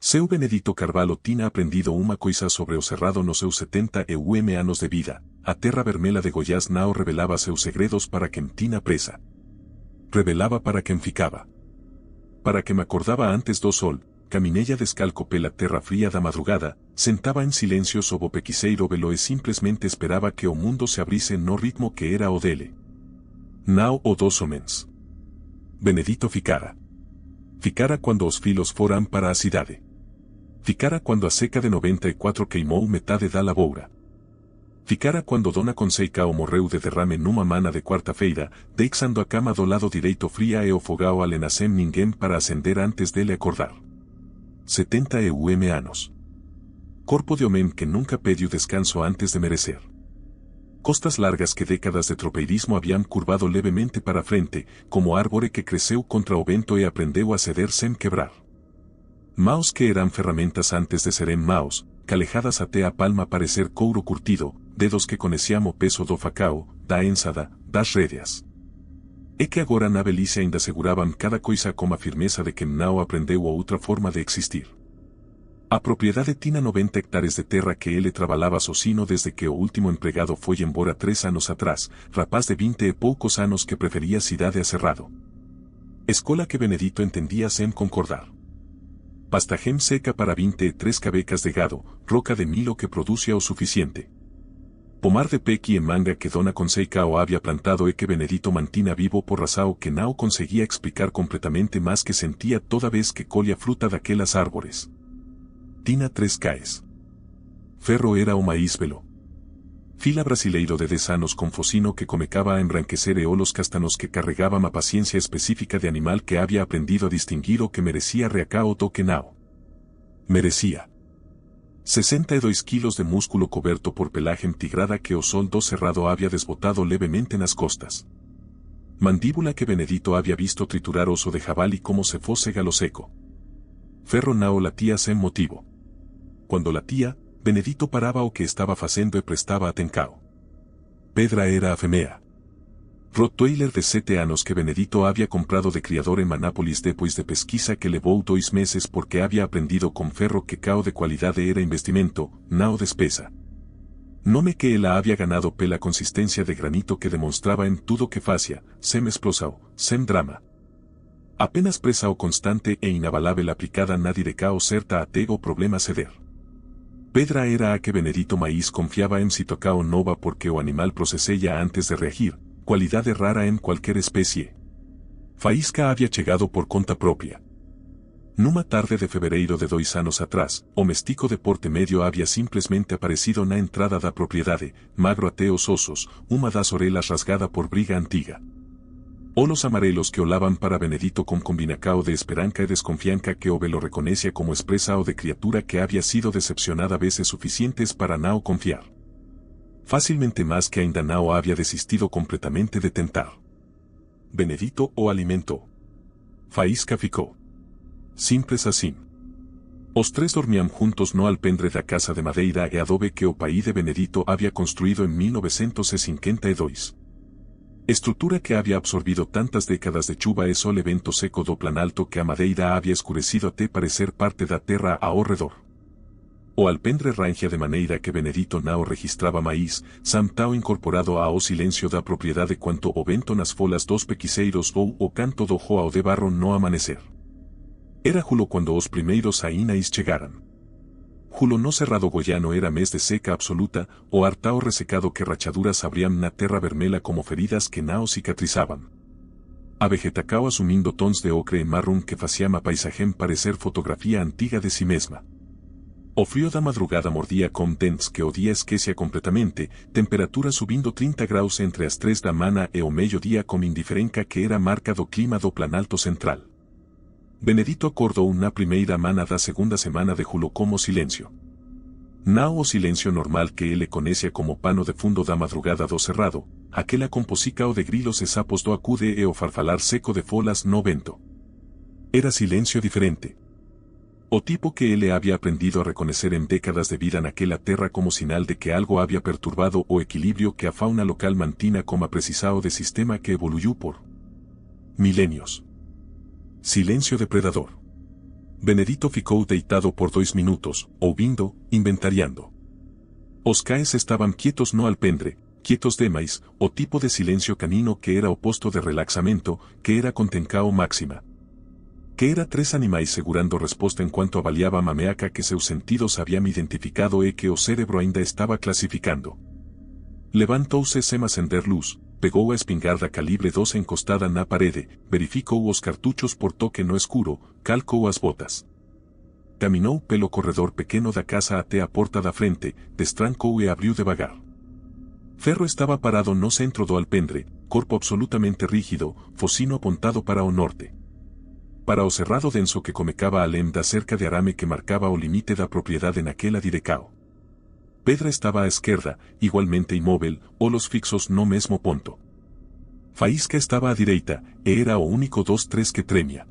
Seu Benedito Carvalho tinha aprendido uma coisa sobre o cerrado nos seus 71 anos de vida, a terra vermelha de Goiás não revelava seus segredos para quem tinha presa. Revelava para quem ficava. Para que me acordava antes do sol, caminella descalco pela terra fria da madrugada, sentava em silêncio sob o pequiceiro velo e simplesmente esperava que o mundo se abrisse no ritmo que era o dele. Não o dos homens. Benedito ficara. Ficara quando os filhos foram para a cidade. Ficara quando a seca de 94 queimou metade da lavoura. Ficara quando Dona Conceição morreu de derrame numa mana de quarta-feira, deixando a cama do lado direito fria e o fogao alena sem ninguém para acender antes dele acordar. 71 anos. Corpo de homem que nunca pediu descanso antes de merecer. Costas largas que décadas de tropeirismo haviam curvado levemente para frente, como árvore que cresceu contra o vento e aprendeu a ceder sem quebrar. Maos que eram ferramentas antes de serem maos, calejadas até a palma parecer couro curtido, dedos que conheciam o peso do facao, da ensada, das rédeas. E que agora na velhice ainda seguravam cada coisa com a firmeza de quem não aprendeu outra forma de existir. A propriedade tinha 90 hectares de terra que ele trabalhava sozinho desde que o último empregado foi embora 3 anos atrás, rapaz de 20 e poucos anos que preferia cidade a cerrado. Escola que Benedito entendia sem concordar. Pastagem seca para 23 cabecas de gado, roca de milho que producia o suficiente. Pomar de pequi e manga que Dona Conceição havia plantado e que Benedito mantinha vivo por razão que não conseguia explicar completamente mas que sentia toda vez que colhia fruta daquelas árvores. Tinha 3 caes. Ferro era o maíz velo. Fila brasileiro de 10 anos com focino que comecava a embranquecer e olos castanos que carregavam a paciência específica de animal que havia aprendido a distinguir o que merecia reacao do que não. Merecia. 62 quilos de músculo coberto por pelagem tigrada que o sol do cerrado havia desbotado levemente nas costas. Mandíbula que Benedito havia visto triturar oso de javali como se fosse galo seco. Ferro não latia sem motivo. Quando latia, Benedito parava o que estava fazendo e prestava atenção. Pedra era a fêmea. Rottweiler de 7 anos que Benedito havia comprado de criador em Manápolis depois de pesquisa que levou 2 meses porque havia aprendido com Ferro que cao de qualidade era investimento, não despesa. Nome que ela havia ganado pela consistência de granito que demonstrava em tudo que fazia, sem explosão, sem drama. Apenas presa o constante e inabalável aplicada na direcao certa até o problema ceder. Pedra era a que Benedito Maíz confiava em si tocao nova porque o animal processeia antes de reagir, qualidade rara em qualquer espécie. Faísca havia chegado por conta própria. Numa tarde de fevereiro de 2 anos atrás, o mestico de porte médio havia simplesmente aparecido na entrada da propriedade, magro até os ossos, uma das orelhas rasgada por briga antiga. Olos amarelos que olavam para Benedito com combinacao de esperança e desconfiança que o velo reconhecia como expresa o de criatura que havia sido decepcionada veces suficientes para não confiar. Facilmente mais que ainda não havia desistido completamente de tentar. Benedito o alimentou. Faísca ficou. Simples assim. Os 3 dormiam juntos no alpendre da casa de madeira e adobe que o pai de Benedito havia construído em 1952. Estrutura que havia absorbido tantas décadas de chuva e sol e vento seco do planalto que a madeira havia escurecido até parecer parte da terra ao redor. O alpendre rangia de maneira que Benedito não registrava maíz, samtao incorporado ao silêncio da propriedade quanto o vento nas folhas dos pequiceiros ou o canto do joao de barro no amanecer. Era julho quando os primeiros ainais chegaram. Julho no cerrado goiano era mês de seca absoluta, o ar tão ressecado que rachaduras abriam na terra vermelha como feridas que não cicatrizavam. A vegetacao assumindo tons de ocre e marrom que faziam a paisagem parecer fotografia antiga de si mesma. O frio da madrugada mordia com dentes que o dia esquecia completamente, temperatura subindo 30 graus entre as 3 da manhã e o meio-dia com indiferença que era marca do clima do Planalto Central. Benedito acordou na primeira manhã da segunda semana de julho como silêncio. Não o silêncio normal que ele conhecia como pano de fundo da madrugada do cerrado, aquela composicao de grilos e sapos do acude e o farfalar seco de folhas no vento. Era silêncio diferente. O tipo que ele havia aprendido a reconhecer em décadas de vida naquela terra como sinal de que algo havia perturbado o equilíbrio que a fauna local mantinha como precisado de sistema que evoluiu por milenios. Silencio depredador. Benedito ficou deitado por 2 minutos, ouvindo, inventariando. Os caes estaban quietos no alpendre, quietos demais, o tipo de silencio canino que era oposto de relaxamento, que era contencao máxima. Que era 3 animais segurando resposta enquanto avaliaba a mameaca que seus sentidos habían identificado e que o cérebro ainda estaba clasificando. Levantouse sem acender luz, pegou a espingarda calibre 12 encostada na parede, verificou os cartuchos por toque no escuro, calcou as botas. Caminou pelo corredor pequeno da casa até a porta da frente, destrancou e abriu devagar. Ferro estaba parado no centro do alpendre, corpo absolutamente rígido, focino apontado para o norte. Para o cerrado denso que comecaba além da cerca de arame que marcaba o limite da propriedade naquela direcao. Pedra estaba á esquerda, igualmente imóvel, olos fixos no mesmo ponto. Faísca estaba á direita, e era o único 2-3 que tremia.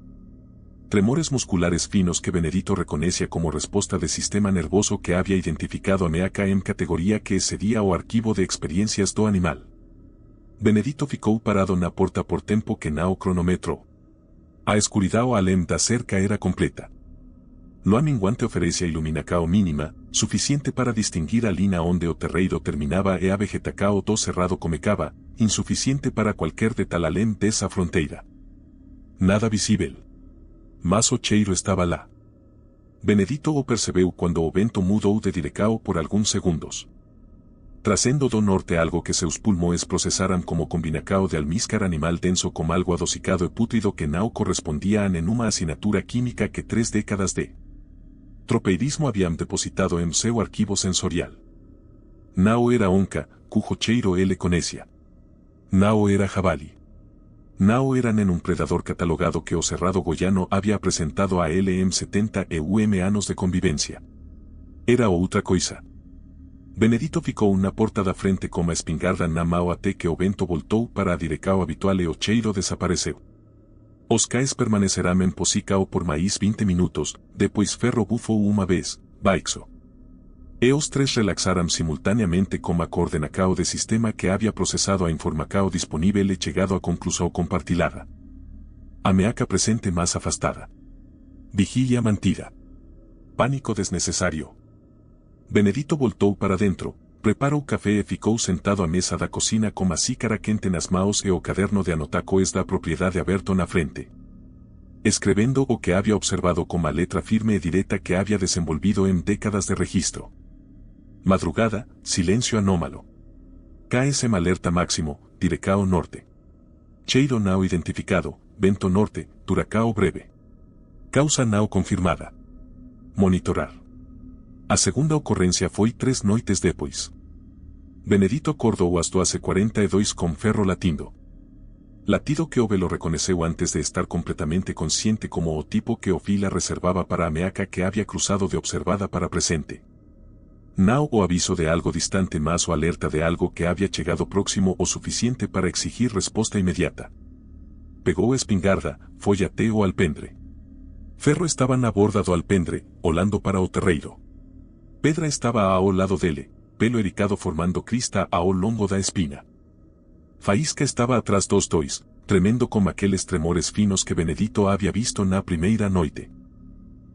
Tremores musculares finos que Benedito reconocia como resposta de sistema nervoso que había identificado a Meaca en categoría que excedía o arquivo de experiencias do animal. Benedito ficou parado na porta por tempo que na o cronometrou. A escuridão além da cerca era completa. Lua minguante oferece a iluminacao mínima, suficiente para distinguir a lina onde o terreiro terminaba e a vegetacao do cerrado comecaba, insuficiente para qualquer detal além dessa fronteira. Nada visível. Mas o cheiro estaba lá. Benedito o percebeu quando o vento mudou de direcao por alguns segundos. Trazendo do norte algo que seus pulmões processaram como combinacao de almíscar animal denso com algo adocicado e pútrido que não correspondia a nenhuma assinatura química que 3 décadas de tropeirismo haviam depositado em seu arquivo sensorial. Não era onca, cujo cheiro ele conhecia. Não era javali. Não era nenhum predador catalogado que o cerrado goiano havia apresentado a ele em 70 anos de convivência. Era outra coisa. Benedito ficou na porta da frente com a espingarda na mão até que o vento voltou para a direcao habitual e o cheiro desapareceu. Os cais permanecerão em posicao por mais 20 minutos, depois Ferro bufou uma vez, baixo. E os 3 relaxaram simultaneamente com a coordenacao de sistema que havia processado a informacao disponível e chegado a conclusão compartilhada. A meaca presente mais afastada. Vigilia mantida. Pánico desnecessário. Benedito voltou para dentro, preparou café e ficou sentado à mesa da cocina com a xícara quente nas mãos e o caderno de anotar coisas da propriedade aberto na frente. Escrevendo o que havia observado com a letra firme e direta que havia desenvolvido em décadas de registro. Madrugada, silêncio anómalo. KSM alerta máximo, direcao norte. Cheiro não identificado, vento norte, duracao breve. Causa não confirmada. Monitorar. A segunda ocorrência foi 3 noites depois. Benedito acordou às 12:42 com Ferro latindo. Latido que o velo reconheceu antes de estar completamente consciente como o tipo que o fila reservaba para a meaca que havia cruzado de observada para presente. Não o aviso de algo distante mas o alerta de algo que havia chegado próximo o suficiente para exigir resposta imediata. Pegou a espingarda, foi até o alpendre. Ferro estava na borda do alpendre, olhando para o terreiro. Pedra estaba ao lado dele, pelo ericado formando crista ao longo da espina. Faísca estaba atrás dos dois, tremendo como aqueles tremores finos que Benedito havia visto na primeira noite.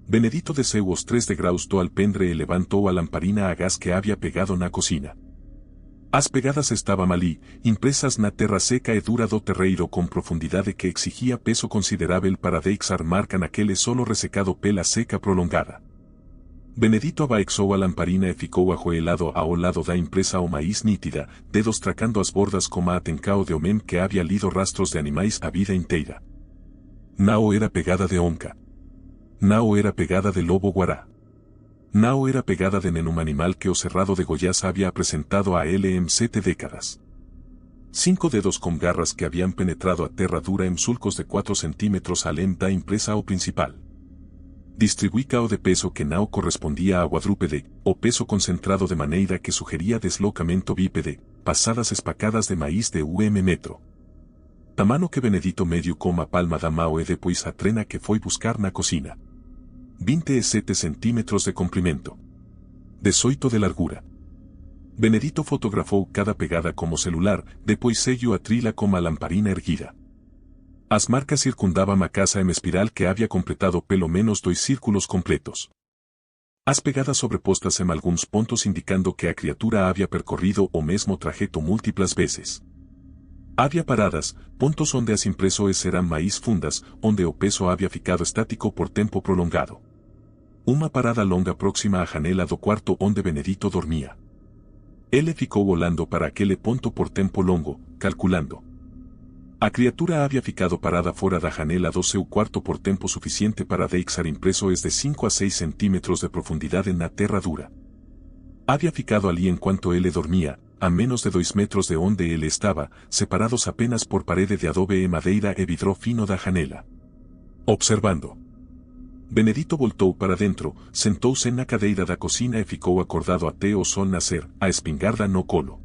Benedito desceu os 3 degraus do alpendre e levantou a lamparina a gás que havia pegado na cocina. As pegadas estavam ali, impresas na terra seca e dura do terreiro com profundidade que exigia peso considerável para deixar marca naquele solo ressecado pela seca prolongada. Benedito abaixou a lamparina e ficou ajoelhado ao lado da impresa o mais nítida, dedos tracando as bordas como a atencao de homem que havia lido rastros de animais a vida inteira. Não era pegada de onca. Não era pegada de lobo guará. Não era pegada de nenhum animal que o cerrado de Goiás havia apresentado a ele em 7 décadas. 5 dedos com garras que haviam penetrado a terra dura em sulcos de 4 centímetros além da impresa ao principal. Distribuicao de peso que não correspondia a quadrúpede, o peso concentrado de maneira que sugeria deslocamento bípede, passadas espacadas de maíz de metro. Tamano que Benedito medio com a palma da mão e depois a trena que foi buscar na cocina. 27 centímetros de comprimento. 18 de largura. Benedito fotografou cada pegada como celular, depois seguiu a trila com a lamparina erguida. As marcas circundaban a casa en espiral que había completado pelo menos 2 círculos completos. As pegadas sobrepostas en algunos puntos indicando que a criatura había percorrido o mesmo trajeto múltiplas veces. Había paradas, puntos onde as impresoes eran maíz fundas, onde o peso había ficado estático por tempo prolongado. Uma parada longa próxima a janela do quarto onde Benedito dormía. Ele ficou volando para aquele ponto por tempo longo, calculando. A criatura había ficado parada fora da janela do seu quarto por tempo suficiente para deixar impresoes de 5 a 6 centímetros de profundidade na terra dura. Había ficado ali enquanto ele dormía, a menos de 2 metros de onde ele estaba, separados apenas por parede de adobe e madeira e vidro fino da janela. Observando. Benedito voltou para dentro, sentouse na cadeira da cocina e ficou acordado até o sol nascer, a espingarda no colo.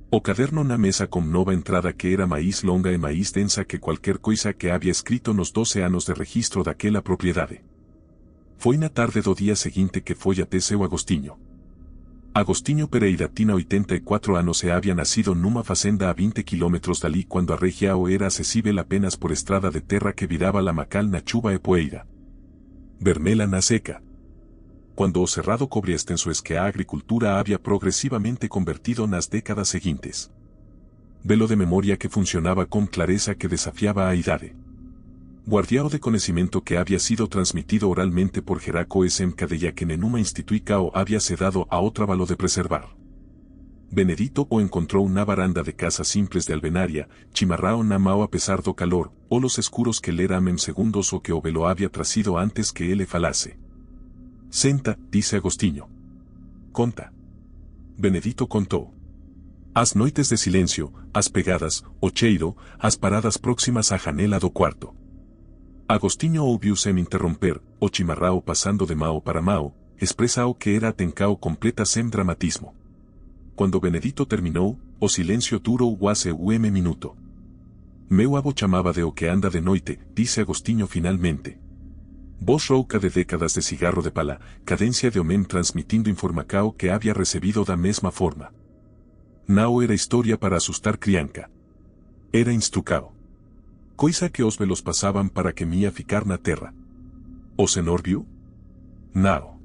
O caderno na mesa com nova entrada que era máis longa e máis densa que qualquer coisa que había escrito nos 12 anos de registro daquela propiedade. Foi na tarde do día seguinte que foi até seu Agostinho. Agostinho Pereira tinha 84 anos e había nacido numa fazenda a 20 quilómetros dali quando a região era acessível apenas por estrada de terra que viraba Lamacal na chuva e poeira. Vermela na seca. Cuando o cerrado cobre extenso que a agricultura había progresivamente convertido nas décadas seguintes. Velo de memoria que funcionaba con clareza que desafiaba a idade. Guardiao de conocimiento que había sido transmitido oralmente por Jeraco S.M. Cadella que nenuma instituica o había sedado a otra valo de preservar. Benedito o encontró una baranda de casas simples de alvenaria, chimarrao na mao a pesar do calor, o los escuros que lera en segundos o que o velo había trazido antes que ele falase. Senta, dice Agostinho. Conta. Benedito contó. As noites de silencio, as pegadas, o cheiro, as paradas próximas a janela do quarto. Agostinho ouviu sem interromper, o chimarrao pasando de mao para mao, expresa o que era atencao completa sem dramatismo. Quando Benedito terminou, o silencio durou quase minuto. Meu abo chamaba de o que anda de noite, dice Agostinho finalmente. Voz rouca de décadas de cigarro de pala, cadencia de homem transmitindo informacao que había recebido da mesma forma. Nao era historia para asustar crianca. Era instrucao. Coisa que os velos pasaban para que mía ficar na terra. O senhor viu? Nao.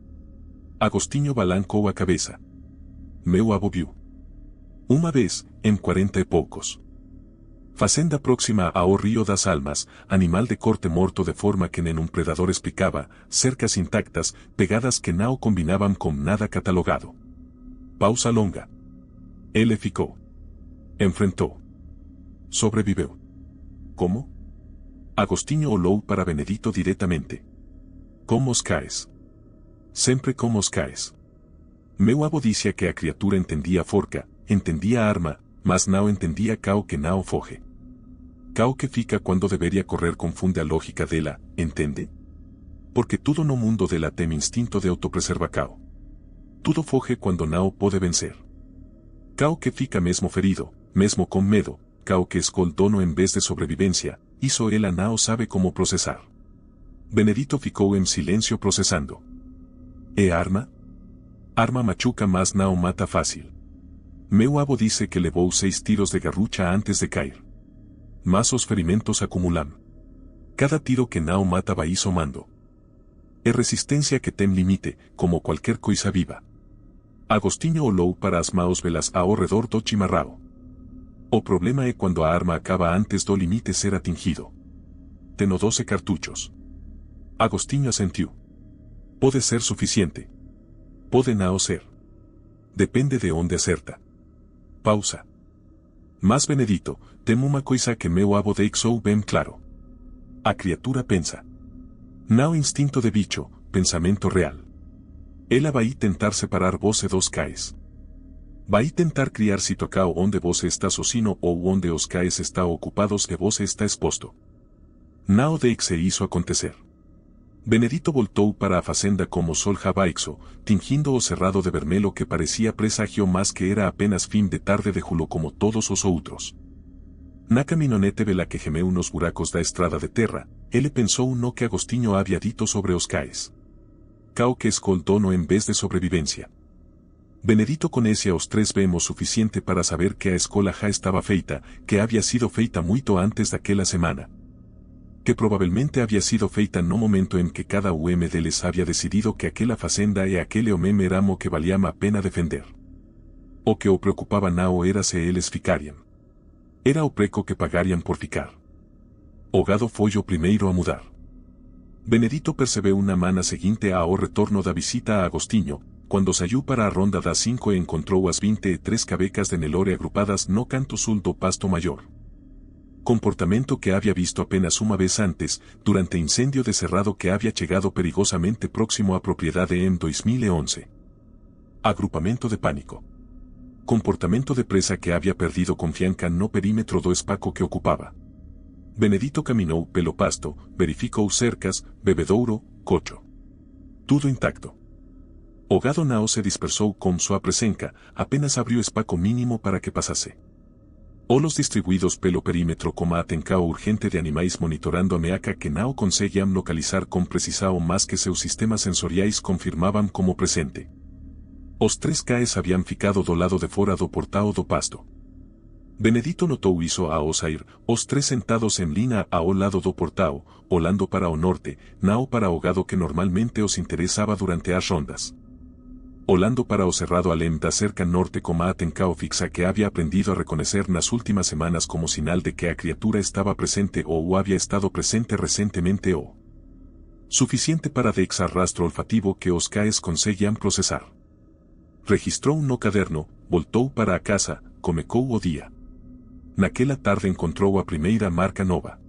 Agostinho balancou a cabeça. Meu abo viu. Uma vez, em 40 e poucos. Facenda próxima ao Río das Almas, animal de corte morto de forma que nenhum predador explicaba, cercas intactas, pegadas que não combinaban com nada catalogado. Pausa longa. Ele ficou. Enfrentou. Sobreviveu. Como? Agostinho olhou para Benedito diretamente. Como os caes? Sempre como os caes. Meu abo dizia que a criatura entendia forca, entendia arma, mas não entendia cao que não foge. Cao que fica quando deveria correr confunde a lógica dela, entende? Porque tudo no mundo dela tem instinto de autopreserva cao. Tudo foge quando não pode vencer. Cao que fica mesmo ferido, mesmo com medo, cao que escol dono em vez de sobrevivência, isso ela não sabe como processar. Benedito ficou em silêncio processando. E arma? Arma machuca mas não mata fácil. Meu abo dice que levou 6 tiros de garrucha antes de cair. Mas os ferimentos acumulam. Cada tiro que não mata vai somando. É resistência que tem limite, como qualquer coisa viva. Agostinho olhou para as maus velas ao redor do chimarrao. O problema é quando a arma acaba antes do limite ser atingido. Tenho 12 cartuchos. Agostinho assentiu. Pode ser suficiente. Pode não ser. Depende de onde acerta. Pausa. Mas Benedito, tem uma coisa que meu abo deixou bem claro. A criatura pensa. Não instinto de bicho, pensamento real. Ela vai tentar separar você dos caes. Vai tentar criar situação onde você está sozinho ou onde os caes estão ocupados e você está exposto. Não deixe isso acontecer. Benedito voltou para a fazenda como sol jabaixo, tingindo o cerrado de vermelho que parecia presagio mas que era apenas fim de tarde de julho como todos os outros. Na caminhonete vela que gemeu nos buracos da estrada de terra, ele pensou no que Agostinho havia dito sobre os caes. Cao que escoltou no em vez de sobrevivência. Benedito conhecia os 3 vemos suficiente para saber que a escola já estava feita, que havia sido feita muito antes daquela semana. Que probablemente había sido feita no momento en que cada UM deles había decidido que aquela facenda e aquele homem era mo que valía a pena defender. O que o preocupaba nao era se eles ficariam. Era o preco que pagariam por ficar. O gado foi o primeiro a mudar. Benedito percebeu na mana seguinte ao retorno da visita a Agostinho, quando saiu para a ronda das 5 e encontrou as 23 cabecas de Nelore agrupadas no canto sul do pasto maior. Comportamento que había visto apenas una vez antes, durante incendio de cerrado que había llegado perigosamente próximo a propiedad de en 2011. Agrupamento de pánico. Comportamento de presa que había perdido confianza no perímetro do espaco que ocupaba. Benedito caminou pelo pasto, verificou cercas, bebedouro, cocho. Tudo intacto. O gado nao se dispersou con sua presenca, apenas abriu espaco mínimo para que pasase. Olos distribuídos pelo perímetro como atencao urgente de animais monitorando a meaca que nao conseguían localizar con precisao más que seus sistemas sensoriais confirmaban como presente. Os 3 caes habían ficado do lado de fora do portao do pasto. Benedito notou iso ao sair, os 3 sentados en lina ao lado do portao, olando para o norte, nao para o gado que normalmente os interesaba durante as rondas. Olando para o cerrado além da cerca norte como atencao fixa que había aprendido a reconocer nas últimas semanas como sinal de que a criatura estaba presente ou había estado presente recentemente o suficiente para deixar rastro olfativo que os caes conseguían procesar. Registrou no caderno, voltou para a casa, comecou o día. Naquela tarde encontrou a primeira marca nova.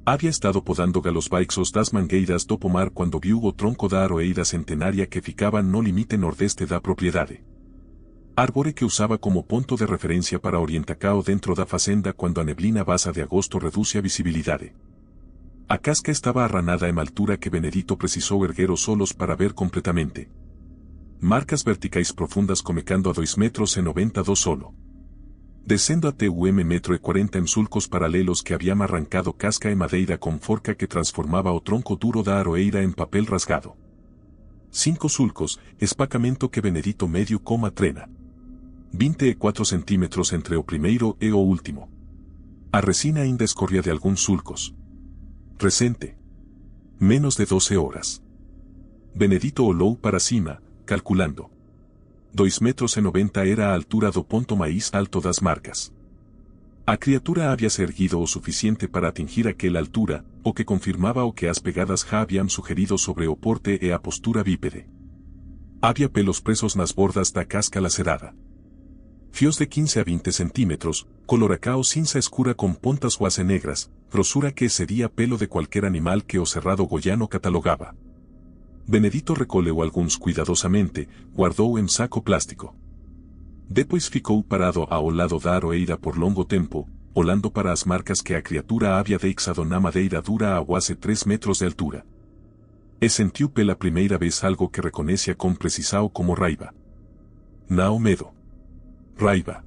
Había estado podando galos baixos das mangueiras do pomar quando viu o tronco da aroeira centenaria que ficaba no limite nordeste da propiedade. Árbore que usaba como ponto de referencia para orientacao dentro da facenda quando a neblina basa de agosto reduce a visibilidade. A casca estaba arranada en altura que Benedito precisou erguer os solos para ver completamente. Marcas verticais profundas comecando a 2,92 metros solo. Descendo até o metro e 40 en sulcos paralelos que habían arrancado casca e madeira con forca que transformaba o tronco duro da aroeira en papel rasgado. 5 sulcos, espacamento que Benedito medio coma trena. 24 centímetros entre o primeiro e o último. A resina ainda escorría de algúns sulcos. Recente. Menos de 12 horas. Benedito olou para cima, calculando. 2,90 metros era a altura do ponto máis alto das marcas. A criatura había se erguido o suficiente para atingir aquela altura, o que confirmaba o que as pegadas já habían sugerido sobre o porte e a postura bípede. Había pelos presos nas bordas da casca lacerada. Fios de 15 a 20 centímetros, coloracao cinza escura con pontas guase negras, grosura que sería pelo de cualquier animal que o cerrado goiano catalogaba. Benedito recoleu algúns cuidadosamente, guardou en saco plástico. Depois ficou parado ao lado da aroeira por longo tempo, olando para as marcas que a criatura había deixado na madeira dura a quase 3 metros de altura. E sentiu pela primeira vez algo que reconecia con precisao como raiva. Nao medo. Raiva.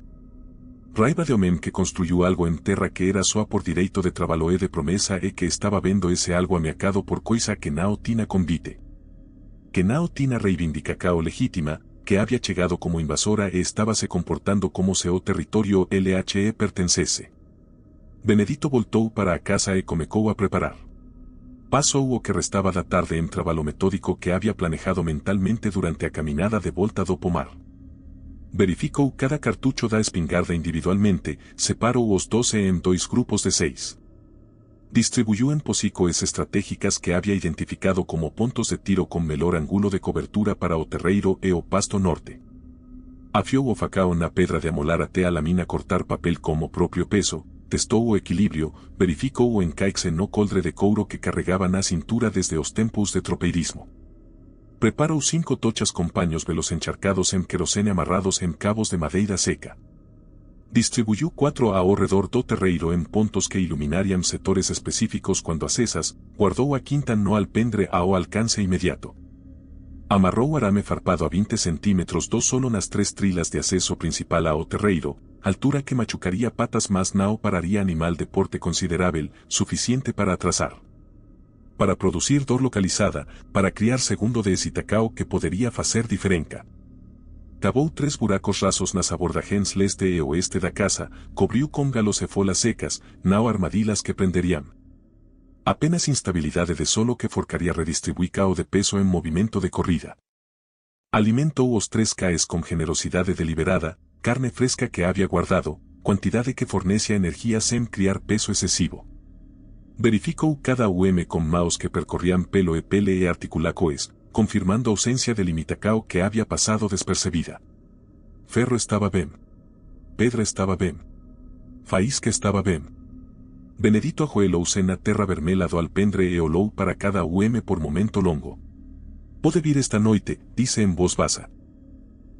Raiva de homem que construyó algo en terra que era só por direito de trabalo e de promesa e que estaba vendo ese algo ameacado por coisa que nao tina convite. Que nao tina reivindicacao legítima, que había chegado como invasora e estaba se comportando como se o territorio LHE pertencese. Benedito voltou para a casa e comecou a preparar. Pasou o que restaba da tarde en trabalo metódico que había planejado mentalmente durante a caminada de volta do pomar. Verificou cada cartucho da espingarda individualmente, separou os 12 en 2 grupos de 6. Distribuyó en posicoes estratégicas que había identificado como puntos de tiro con melhor ángulo de cobertura para o terreiro e o pasto norte. Afiou o facao na pedra de amolar até a lamina cortar papel como propio peso, testou o equilibrio, verificou o encaixe no coldre de couro que carregaba na cintura desde os tempos de tropeirismo. Preparou 5 tochas con paños velos encharcados en querosene amarrados en cabos de madeira seca. Distribuyó 4 ao redor do terreiro en pontos que iluminarían sectores específicos cuando acesas, guardou a quinta no alpendre ao alcance inmediato. Amarrou arame farpado a 20 centímetros do solo nas 3 trilas de acceso principal ao terreiro, altura que machucaría patas mas nao pararía animal de porte considerável, suficiente para atrasar. Para producir dor localizada, para criar segundo de esitacao que podería facer diferenca. Cavou 3 buracos rasos nas abordagens leste e oeste da casa, cobriu con galos e folas secas, nao armadilas que prenderían. Apenas instabilidade de solo que forcaría redistribuica o de peso en movimiento de corrida. Alimento os 3Ks con generosidade deliberada, carne fresca que había guardado, quantidade que fornecia energía sem criar peso excesivo. Verificou cada com maos que percorrían pelo e pele e articulacoes, confirmando ausencia de limitacao que había pasado despercebida. Ferro estaba ben. Pedra estaba ben. Faísca estaba ben. Benedito ajoelou na terra vermela do alpendre e olou para cada por momento longo. Pode vir esta noite, dice en voz baixa.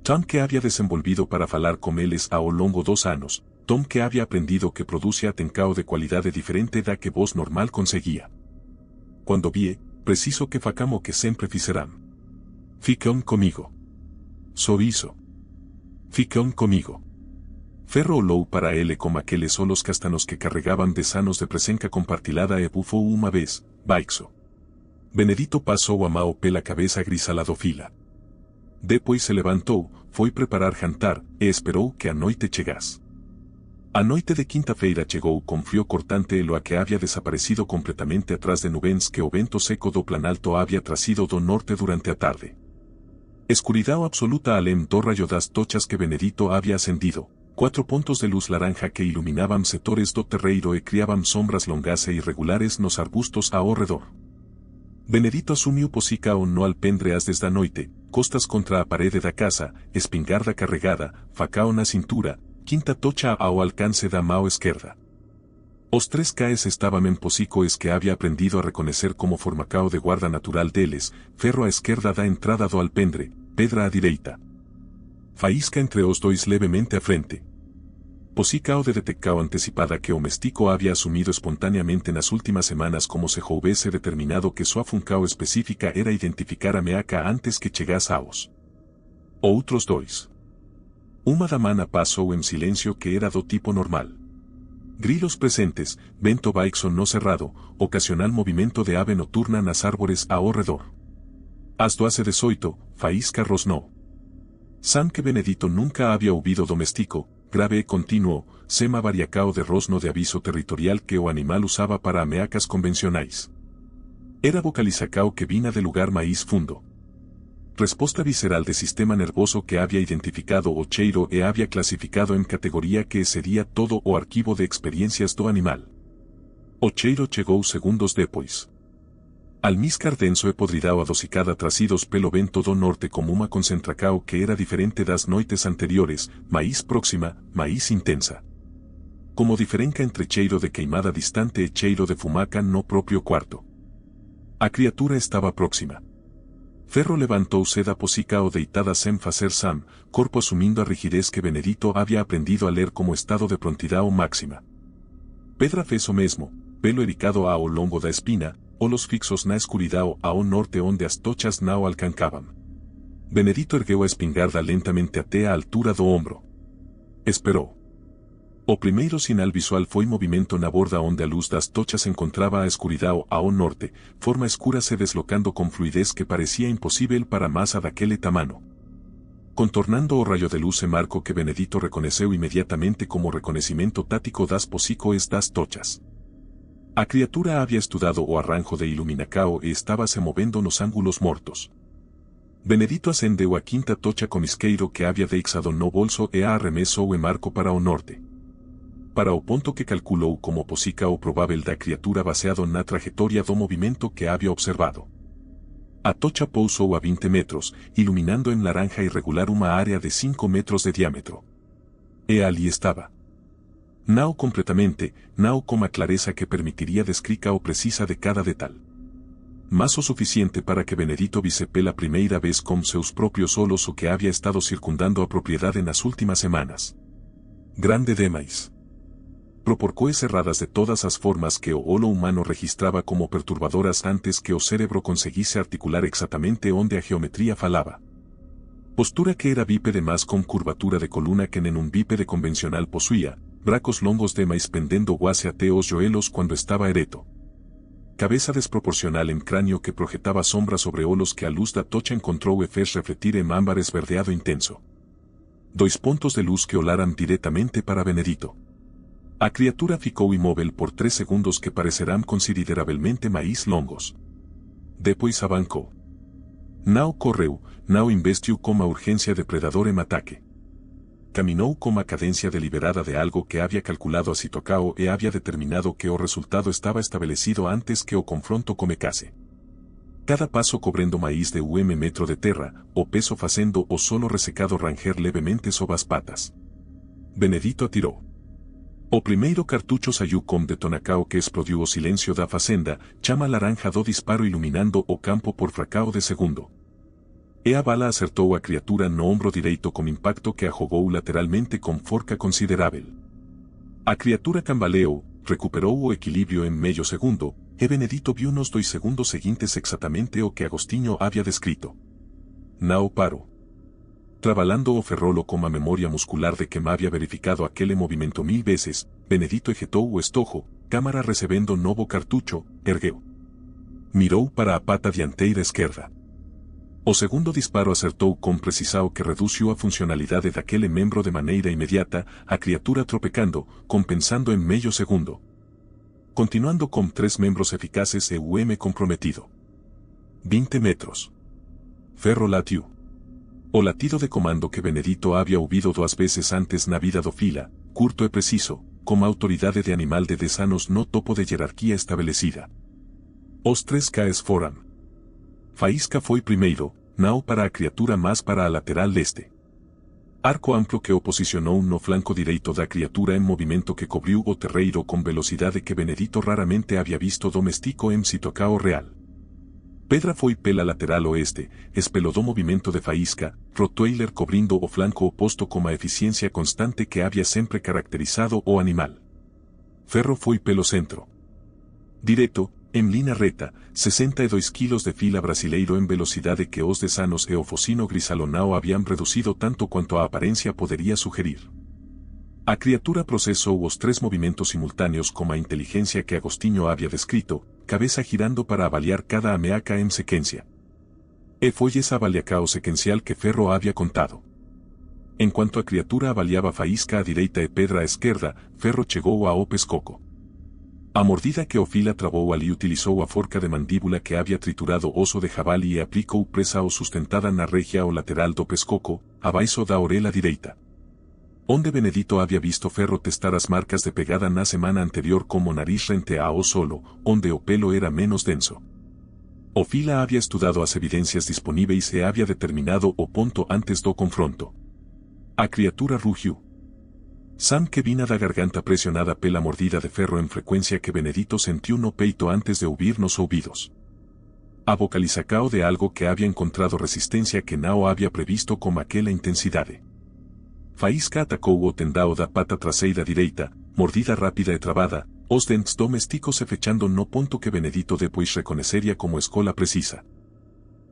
Tom que había desenvolvido para falar com eles ao longo 2 anos, Tom que había aprendido que produce atencao de qualidade diferente da que voz normal conseguía. Quando vie, preciso que facamo que sempre fixeram. Ficam comigo. Só iso. Ficam comigo. Ferro olou para ele como aqueles olos castanos que carregaban de sanos de presenca compartilada e bufou uma vez, baixo. Benedito pasou a mão pela cabeça grisalado fila. Depois se levantou, foi preparar jantar, e esperou que a noite chegasse. A noite de quinta-feira chegou com frio cortante e loa que había desaparecido completamente atrás de nuvens que o vento seco do planalto había trazido do norte durante a tarde. Escuridão absoluta além do rayo das tochas que Benedito había acendido, 4 pontos de luz laranja que iluminaban setores do terreiro e criaban sombras longas e irregulares nos arbustos ao redor. Benedito asumiu posica o no alpendre as desde a noite, costas contra a parede da casa, espingarda carregada, facao na cintura, quinta tocha ao alcance da mão esquerda. Os 3Ks estaban en posicoes que había aprendido a reconocer como formacao de guarda natural deles, ferro á esquerda da entrada do alpendre, pedra á direita. Faísca entre os dois levemente à frente. Posicao de detectao antecipada que o mestico había asumido espontaneamente nas últimas semanas como se houvese determinado que sua funcao específica era identificar a meaca antes que chegasse aos outros dois. Uma da mana passou en silencio que era do tipo normal. Grilos presentes, vento baixo no cerrado, ocasional movimento de ave noturna nas árvores ao redor. As 12:18, faísca rosnou. Sam que Benedito nunca había ouvido domestico, grave e continuo, sema variacao de rosno de aviso territorial que o animal usaba para ameacas convencionais. Era vocalizacao que vina de lugar maíz fundo. Resposta visceral de sistema nervoso que había identificado o cheiro e había clasificado en categoría que sería todo o arquivo de experiencias do animal. O cheiro chegou segundos depois. Almíscar denso e podridao adocicada trazidos pelo vento do norte como uma concentracao que era diferente das noites anteriores, maíz próxima, maíz intensa. Como diferenca entre cheiro de queimada distante e cheiro de fumaca no propio quarto. A criatura estaba próxima. Ferro levantou-se da posicao deitada sem facer Sam, corpo asumindo a rigidez que Benedito había aprendido a ler como estado de prontidão máxima. Pedra fez o mesmo, pelo ericado ao longo da espina, olos fixos na escuridão ao norte onde as tochas não alcançavam. Benedito ergueu a espingarda lentamente até a altura do ombro. Esperou. O primeiro sinal visual foi movimento na borda onde a luz das tochas encontrava a escuridão ao norte, forma escura se deslocando com fluidez que parecia impossível para massa daquele tamanho. Contornando o rayo de luz e marco que Benedito reconheceu imediatamente como reconhecimento tático das posicoes das tochas. A criatura había estudado o arranjo de iluminacao e estaba se movendo nos ángulos mortos. Benedito acendeu a quinta tocha con isqueiro que había deixado no bolso e a arremesou e marco para o norte. Para o ponto que calculou como posica o provável da criatura baseado na trajetória do movimento que había observado. A tocha pousou a 20 metros, iluminando en laranja irregular uma área de 5 metros de diámetro. E ali estaba. Não completamente, não com a clareza que permitiria descrica o precisa de cada detalhe. Mas o suficiente para que Benedito visse pela primeira vez com seus próprios olhos o que havia estado circundando a propriedade nas últimas semanas. Grande demais. Proporções cerradas de todas as formas que o olo humano registrava como perturbadoras antes que o cérebro conseguisse articular exatamente onde a geometria falava. Postura que era bípede mas com curvatura de coluna que nenhum bípede convencional possuía, bracos longos demais pendendo quase até os joelhos quando estava ereto. Cabeça desproporcional en crânio que projetaba sombra sobre olos que a luz da tocha encontrou e fez refletir en ámbar esverdeado intenso. 2 pontos de luz que olaram diretamente para Benedito. A criatura ficou imóvel por 3 segundos que parecerán consideravelmente mais longos. Depois avancou. Não correu, não investiu com a urgência de predador em ataque. Caminou com a cadência deliberada de algo que havia calculado a si tocao e havia determinado que o resultado estava estabelecido antes que o confronto começasse. Cada passo cobrendo mais de 1 metro de terra, o peso fazendo o solo ressecado ranger levemente sob as patas. Benedito atirou. O primeiro cartucho saiu com detonacao que explodiu o silêncio da fazenda, chama laranja do disparo iluminando o campo por fracao de segundo. E a bala acertou a criatura no ombro direito com impacto que a jogou lateralmente com forca considerável. A criatura cambaleou, recuperou o equilíbrio em meio segundo, e Benedito viu nos 2 segundos seguintes exatamente o que Agostinho havia descrito. Não parou. Trabalhando o ferrolo com a memória muscular de que havia verificado aquele movimento 1000 vezes, Benedito ejetou o estojo, cámara recebendo novo cartucho, ergueu. Mirou para a pata dianteira esquerda. O segundo disparo acertou com precisão que reduziu a funcionalidade daquele membro de maneira imediata, a criatura tropecando, compensando em meio segundo. Continuando com 3 membros eficaces e o M comprometido. 20 metros. Ferro latiu. O latido de comando que Benedito había ouvido 2 veces antes na vida do fila, curto e preciso, como autoridade de animal de 10 anos no topo de jerarquía estabelecida. Os 3 caes foram. Faísca foi primeiro, não para a criatura mas para a lateral leste. Arco amplo que o posicionou no flanco direito da criatura em movimento que cobriu o terreiro com velocidade que Benedito raramente havia visto doméstico em Sitocao real. Pedra foi pela lateral oeste, espelodó movimento de faísca, Rottweiler cobrindo o flanco oposto com a eficiência constante que havia sempre caracterizado o animal. Ferro foi pelo centro. Direto, em linha reta, 62 quilos de fila brasileiro em velocidade que os desanos e o focino grisalonao haviam reduzido tanto quanto a aparência poderia sugerir. A criatura processou os 3 movimentos simultâneos com a inteligência que Agostinho havia descrito, cabeça girando para avaliar cada ameaca em sequência. E foi essa avaliacao sequencial que Ferro havia contado. Enquanto a criatura avaliava faísca à direita e pedra à esquerda, Ferro chegou ao pescoco. A mordida que o fila travou ali utilizou a forca de mandíbula que havia triturado osso de javali e aplicou presa ou sustentada na regia ou lateral do pescoco, abaixo da orelha direita. Onde Benedito havia visto Ferro testar as marcas de pegada na semana anterior como nariz rente ao solo, onde o pelo era menos denso. O fila havia estudado as evidências disponíveis e havia determinado o ponto antes do confronto. A criatura rugiu. Sam que vinha da garganta pressionada pela mordida de Ferro em frequência que Benedito sentiu no peito antes de ouvir nos ouvidos. A vocalizacao de algo que havia encontrado resistência que não havia previsto com aquela intensidade. Faísca atacou o tendao da pata traseira direita, mordida rápida e travada, os dentes domésticos se fechando no ponto que Benedito depois reconheceria como escola precisa.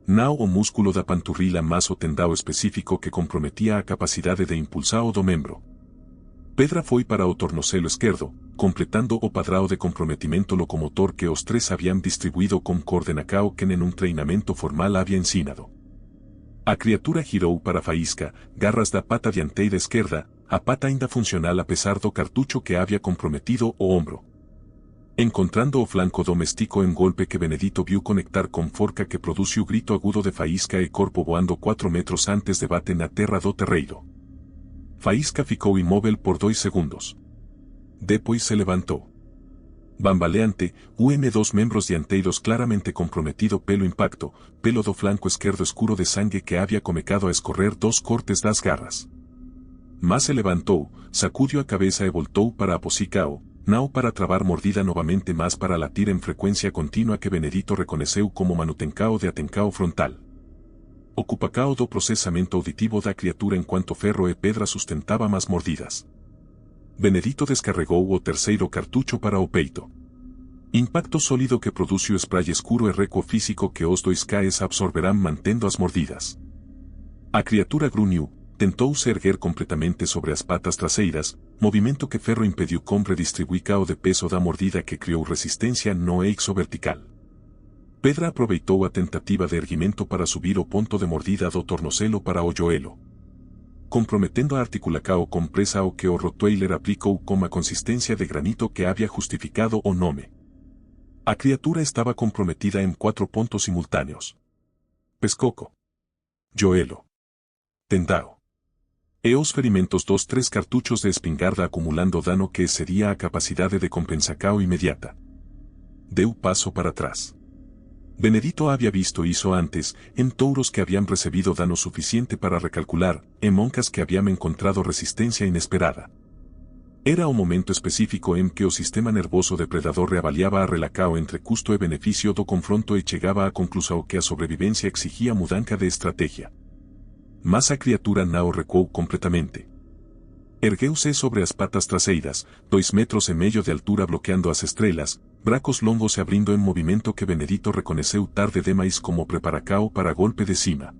Não o músculo da panturrila mas o tendao específico que comprometia a capacidade de impulsar o do membro. Pedra foi para o tornozelo esquerdo, completando o padrão de comprometimento locomotor que os 3 haviam distribuído com coordenacao que em um treinamento formal havia ensinado. A criatura girou para a faísca, garras da pata dianteira esquerda, a pata ainda funcional apesar do cartucho que havia comprometido o ombro. Encontrando o flanco doméstico em golpe que Benedito viu conectar com forca que produce o grito agudo de faísca e corpo voando 4 metros antes de bate na terra do terreiro. Faísca ficou imóvel por 2 segundos. Depois se levantou. Bambaleante, UM2 membros dianteiros claramente comprometido pelo impacto, pelo do flanco esquerdo escuro de sangue que havia comecado a escorrer 2 cortes das garras. Mas se levantou, sacudiu a cabeça e voltou para a posicao, não para travar mordida novamente mas para latir em frequência contínua que Benedito reconheceu como manutencao de atencao frontal. Ocupacao do processamento auditivo da criatura enquanto Ferro e pedra sustentava mais mordidas. Benedito descarregou o terceiro cartucho para o peito. Impacto sólido que produce o spray escuro e recuo físico que os 2 caes absorverán mantendo as mordidas. A criatura grunhiu, tentou se erguer completamente sobre as patas traseiras, movimento que Ferro impediu com redistribuicao de peso da mordida que criou resistência no eixo vertical. Pedra aproveitou a tentativa de erguimento para subir o ponto de mordida do tornozelo para o joelho. comprometendo a Articulacao con presa o que o Rottweiler aplicou como consistencia de granito que había justificado o nome. A criatura estaba comprometida en 4 puntos simultáneos. Pescoco. Joelo. Tendao. E os ferimentos 2-3 cartuchos de espingarda acumulando dano que sería a capacidade de compensacao inmediata. Deu paso para atrás. Benedito había visto iso antes, en touros que habían recibido dano suficiente para recalcular, en moncas que habían encontrado resistencia inesperada. Era o momento específico en que o sistema nervoso depredador reavaliaba a relacao entre custo e beneficio do confronto e chegaba a conclusão que a sobrevivencia exigía mudanza de estrategia. Mas a criatura não recuou completamente. Ergueuse sobre as patas traseiras, 2,5 metros de altura bloqueando as estrelas, bracos longos se abrindo en movimento que Benedito reconheceu tarde demais como preparacao para golpe de cima.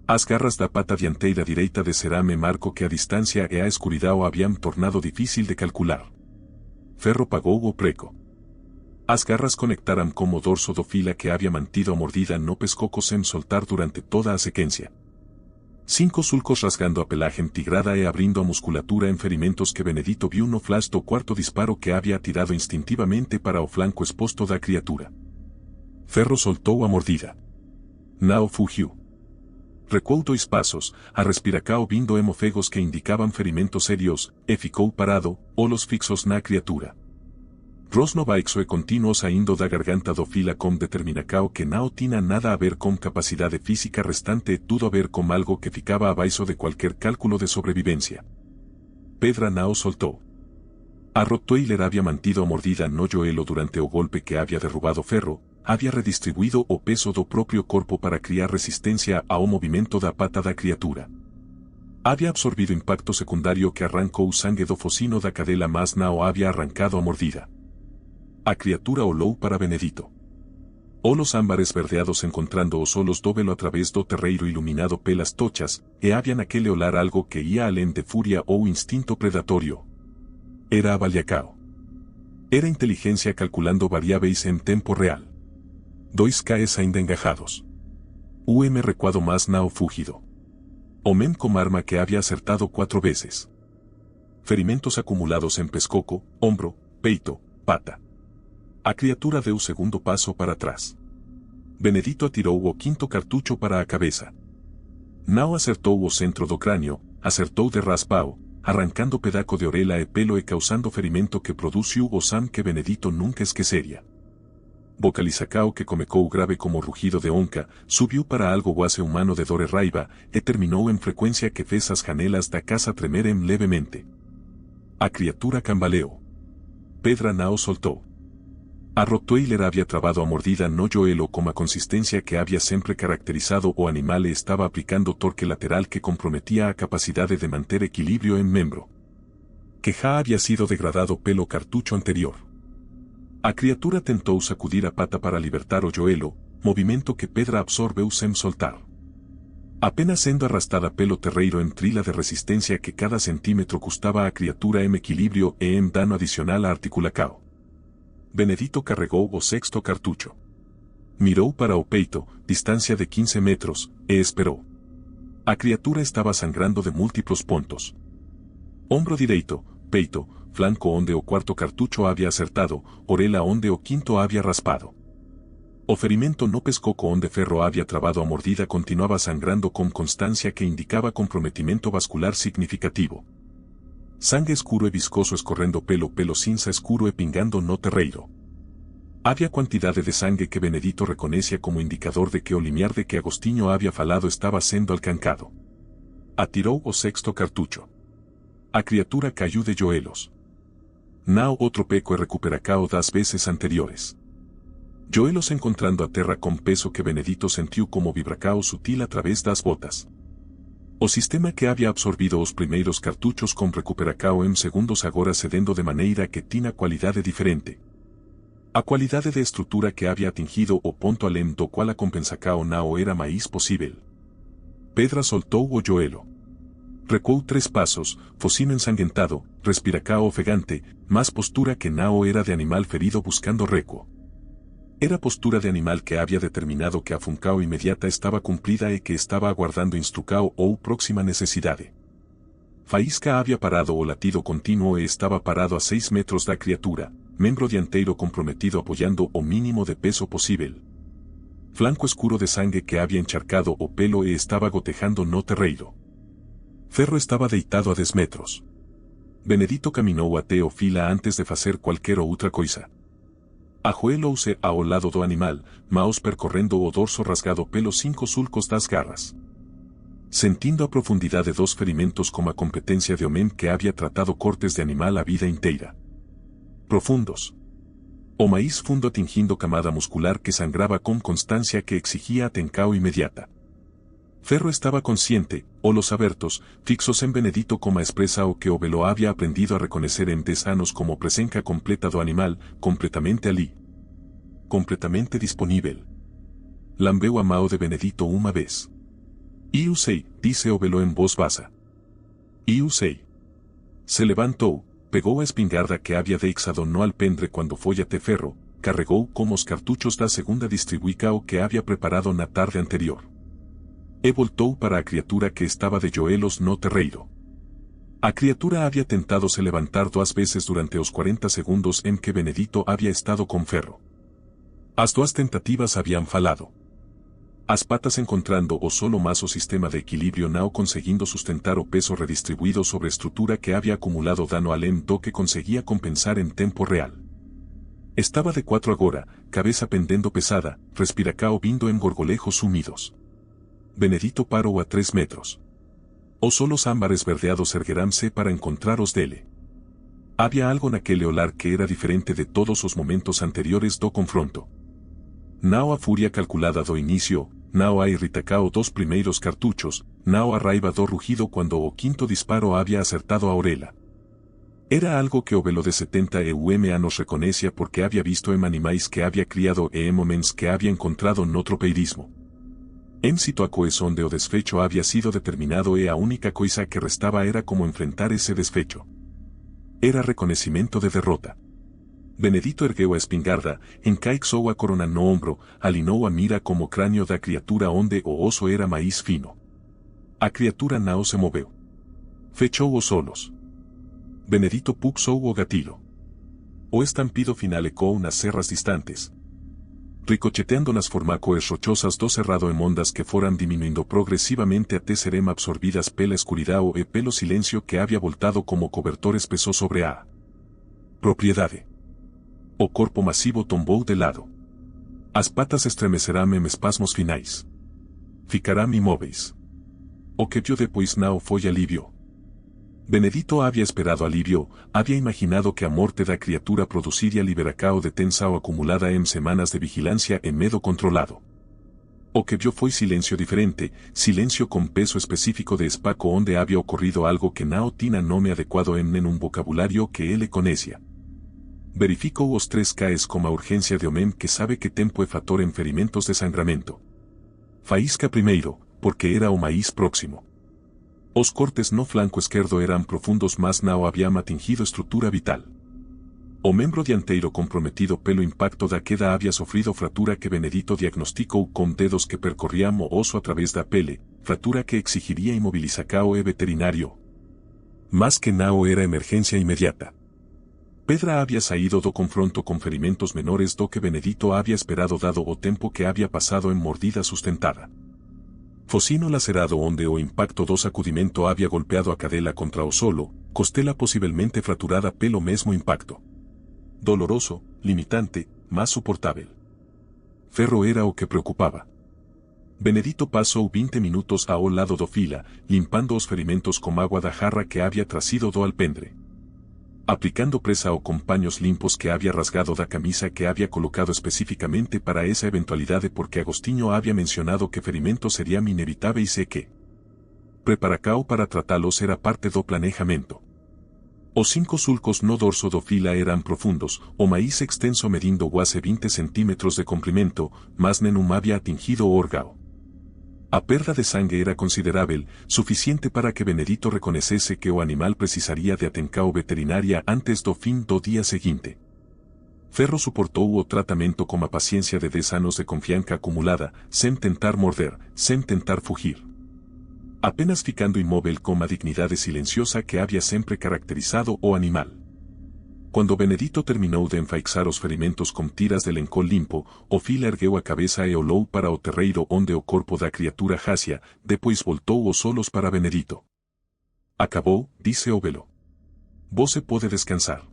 As garras da pata dianteira direita de cerame marco que a distancia e a escuridão o habían tornado difícil de calcular. Ferro pagou o preco. As garras conectaram como dorso do fila que había mantido a mordida no pescoco sem soltar durante toda a sequencia. 5 sulcos rasgando a pelagem tigrada e abrindo a musculatura en ferimentos que Benedito viu no flash do quarto disparo que había tirado instintivamente para o flanco exposto da criatura. Ferro soltou a mordida. Nao fugiu. Recuou 2 pasos, a respiracao vindo hemofegos que indicaban ferimentos serios, e ficou parado, olos fixos na criatura. Rosno baixo e continuo saindo da garganta do fila com determinacao que não tinha nada a ver com capacidade física restante e tudo a ver com algo que ficava abaixo de qualquer cálculo de sobrevivência. Pedra não soltou. A Rottweiler había mantido a mordida no joelo durante o golpe que había derrubado Ferro, había redistribuído o peso do propio corpo para criar resistencia ao movimento da pata da criatura. Había absorbido impacto secundario que arrancou sangue do focino da cadela mas não había arrancado a mordida. A criatura olou para Benedito. Olos ámbares verdeados encontrando os olos do velo a través do terreiro iluminado pelas tochas, e había naquele olar algo que ia além de furia ou instinto predatorio. Era a Baliacao. Era inteligencia calculando variáveis en tempo real. 2 Ks ainda engajados. Recuado mas não fugido. Omen com arma que había acertado 4 veces. Ferimentos acumulados en pescoco, hombro, peito, pata. A criatura deu segundo paso para trás. Benedito atirou o 5º cartucho para a cabeça. Não acertou o centro do crânio, acertou de raspao, arrancando pedaco de orelha e pelo e causando ferimento que produziu o sam que Benedito nunca esqueceria. Vocalizacao que comecou grave como rugido de onca, subiu para algo quase humano de dor e raiva, e terminou en frecuencia que fez as janelas da casa tremerem levemente. A criatura cambaleou. Pedra não soltou. A Rottweiler había trabado a mordida no joelo como a consistencia que había sempre caracterizado o animal e estaba aplicando torque lateral que comprometía a capacidade de manter equilibrio en membro. Que já había sido degradado pelo cartucho anterior. A criatura tentou sacudir a pata para libertar o joelo, movimento que Pedra absorbeu sem soltar. Apenas sendo arrastada pelo terreiro en trila de resistencia que cada centímetro custaba a criatura en equilibrio e en dano adicional a Articulacao. Benedito carregou o 6º cartucho. Mirou para o peito, distancia de 15 metros, e esperou. A criatura estaba sangrando de múltiplos pontos. Ombro direito, peito, flanco onde o 4º cartucho había acertado, orelha onde o 5º había raspado. O ferimento no pescoco onde Ferro había trabado a mordida continuaba sangrando con constancia que indicaba comprometimento vascular significativo. Sangue escuro e viscoso escorrendo pelo cinza escuro e pingando no terreiro. Había quantidade de sangue que Benedito reconecia como indicador de que o limiar de que Agostinho había falado estaba sendo alcancado. Atirou o 6º cartucho. A criatura caiu de joelos. Não outro peco e recuperacao das veces anteriores. Joelos encontrando a terra com peso que Benedito sentiu como vibracao sutil a través das botas. O sistema que había absorbido os primeiros cartuchos com recuperacao en segundos agora cedendo de maneira que tinha qualidade diferente. A qualidade de estrutura que había atingido o ponto além do qual a compensacao não era mais possível. Pedra soltou o joelo. Recuou 3 pasos, focino ensanguentado, respiracao ofegante, mas postura que não era de animal ferido buscando recuo. Era postura de animal que había determinado que a funcao inmediata estaba cumplida e que estaba aguardando instrucao ou próxima necesidade. Faísca había parado o latido continuo e estaba parado a 6 metros da criatura, membro dianteiro comprometido apoyando o mínimo de peso posible. Flanco escuro de sangue que había encharcado o pelo e estaba gotejando no terreiro. Ferro estaba deitado a 10 metros. Benedito caminou até o fila antes de facer qualquer outra coisa. Ajoelou-se ao lado do animal, maos percorrendo o dorso rasgado pelos 5 sulcos das garras. Sentindo a profundidade dos ferimentos como a competencia de homem que había tratado cortes de animal a vida inteira. Profundos. O maíz fundo atingindo camada muscular que sangraba con constancia que exigía atenção inmediata. Ferro estaba consciente, olos abertos, fixos en Benedito como expresa o que o velo había aprendido a reconocer en 10 anos como presença completa do animal, completamente ali. Completamente disponível. Lambeu a mão de Benedito uma vez. Eu sei, disse o velo en voz baixa. Eu sei. Se levantou, pegou a espingarda que había deixado no alpendre quando foi até Ferro, carregou como os cartuchos da segunda distribuica o que había preparado na tarde anterior. E voltou para a criatura que estaba de joelhos no terreiro. A criatura había tentado se levantar 2 veces durante os 40 segundos en que Benedito había estado con Ferro. As 2 tentativas habían falado. As patas encontrando o solo más o sistema de equilibrio não conseguindo sustentar o peso redistribuído sobre a estrutura que había acumulado dano além do que conseguía compensar en tempo real. Estaba de 4 agora, cabeza pendendo pesada, respiracao vindo en gorgolejos húmidos. Benedito parou a 3 metros. Os solos ámbares verdeados ergueranse para encontrar os dele. Había algo naquele olar que era diferente de todos os momentos anteriores do confronto. Nao a furia calculada do inicio, nao a irritacao 2 primeiros cartuchos, nao a raiva do rugido quando o 5º disparo había acertado a orelha. Era algo que o velo de 70 anos reconecia porque había visto en animais que había criado e en moments que había encontrado no tropeirismo. En situ a coesón de o desfecho había sido determinado e a única coisa que restaba era como enfrentar ese desfecho. Era reconocimiento de derrota. Benedito ergueu a espingarda, encaixou a corona no ombro, alinou a mira como cráneo da criatura onde o oso era maíz fino. A criatura não se moveu. Fechou os olhos. Benedito puxou o gatilho. O estampido final ecoou nas serras distantes. Ricocheteando nas formacoes rochosas do cerrado en ondas que foran diminuindo progresivamente até serem absorvidas pela escuridão e pelo silencio que había voltado como cobertor espeso sobre a propriedade. O corpo masivo tombou de lado. As patas estremecerán en espasmos finais. Ficarán imóveis. O que vio depois não foi alivio. Benedito había esperado alivio, había imaginado que a morte da criatura produciría liberacao de tensao acumulada en semanas de vigilancia e medo controlado. O que vio foi silencio diferente, silencio con peso específico de espaco onde había ocurrido algo que não tinha nome adecuado en un vocabulario que ele conecia. Verificou os 3 Ks como a urgencia de homem que sabe que tempo é fator en ferimentos de sangramento. Faísca primeiro, porque era o maíz próximo. Os cortes no flanco esquerdo eran profundos mas não habían atingido estrutura vital. O membro dianteiro comprometido pelo impacto da queda había sofrido fratura que Benedito diagnosticou con dedos que percorrían o oso a través da pele, fratura que exigiría imobilizacao e veterinario. Mas que não era emergencia inmediata. Pedra había saído do confronto con ferimentos menores do que Benedito había esperado dado o tempo que había pasado en mordida sustentada. Focino lacerado onde o impacto do sacudimento había golpeado a cadela contra o solo, costela possivelmente fraturada pelo mesmo impacto. Doloroso, limitante, mas suportável. Ferro era o que preocupaba. Benedito pasou 20 minutos ao lado do fila, limpando os ferimentos com água da jarra que había trazido do alpendre. Aplicando presa o con paños limpos que había rasgado da camisa que había colocado específicamente para esa eventualidade porque Agostinho había mencionado que ferimentos serían inevitáveis e que preparacao para tratalos era parte do planejamento. Os 5 sulcos no dorso do fila eran profundos, o maíz extenso medindo quase 20 centímetros de comprimento, mas nenhum había atingido o órgão. A perda de sangue era considerável, suficiente para que Benedito reconhecesse que o animal precisaría de atenção veterinaria antes do fim do dia seguinte. Ferro suportou o tratamento com a paciência de 10 anos de confiança acumulada, sem tentar morder, sem tentar fugir. Apenas ficando inmóvil com a dignidade silenciosa que havia sempre caracterizado o animal. Quando Benedito terminou de enfaixar os ferimentos com tiras de lençol limpo, o fila ergueu a cabeça e olhou para o terreiro onde o corpo da criatura jazia, depois voltou os olhos para Benedito. Acabou, disse o velo. Você pode descansar.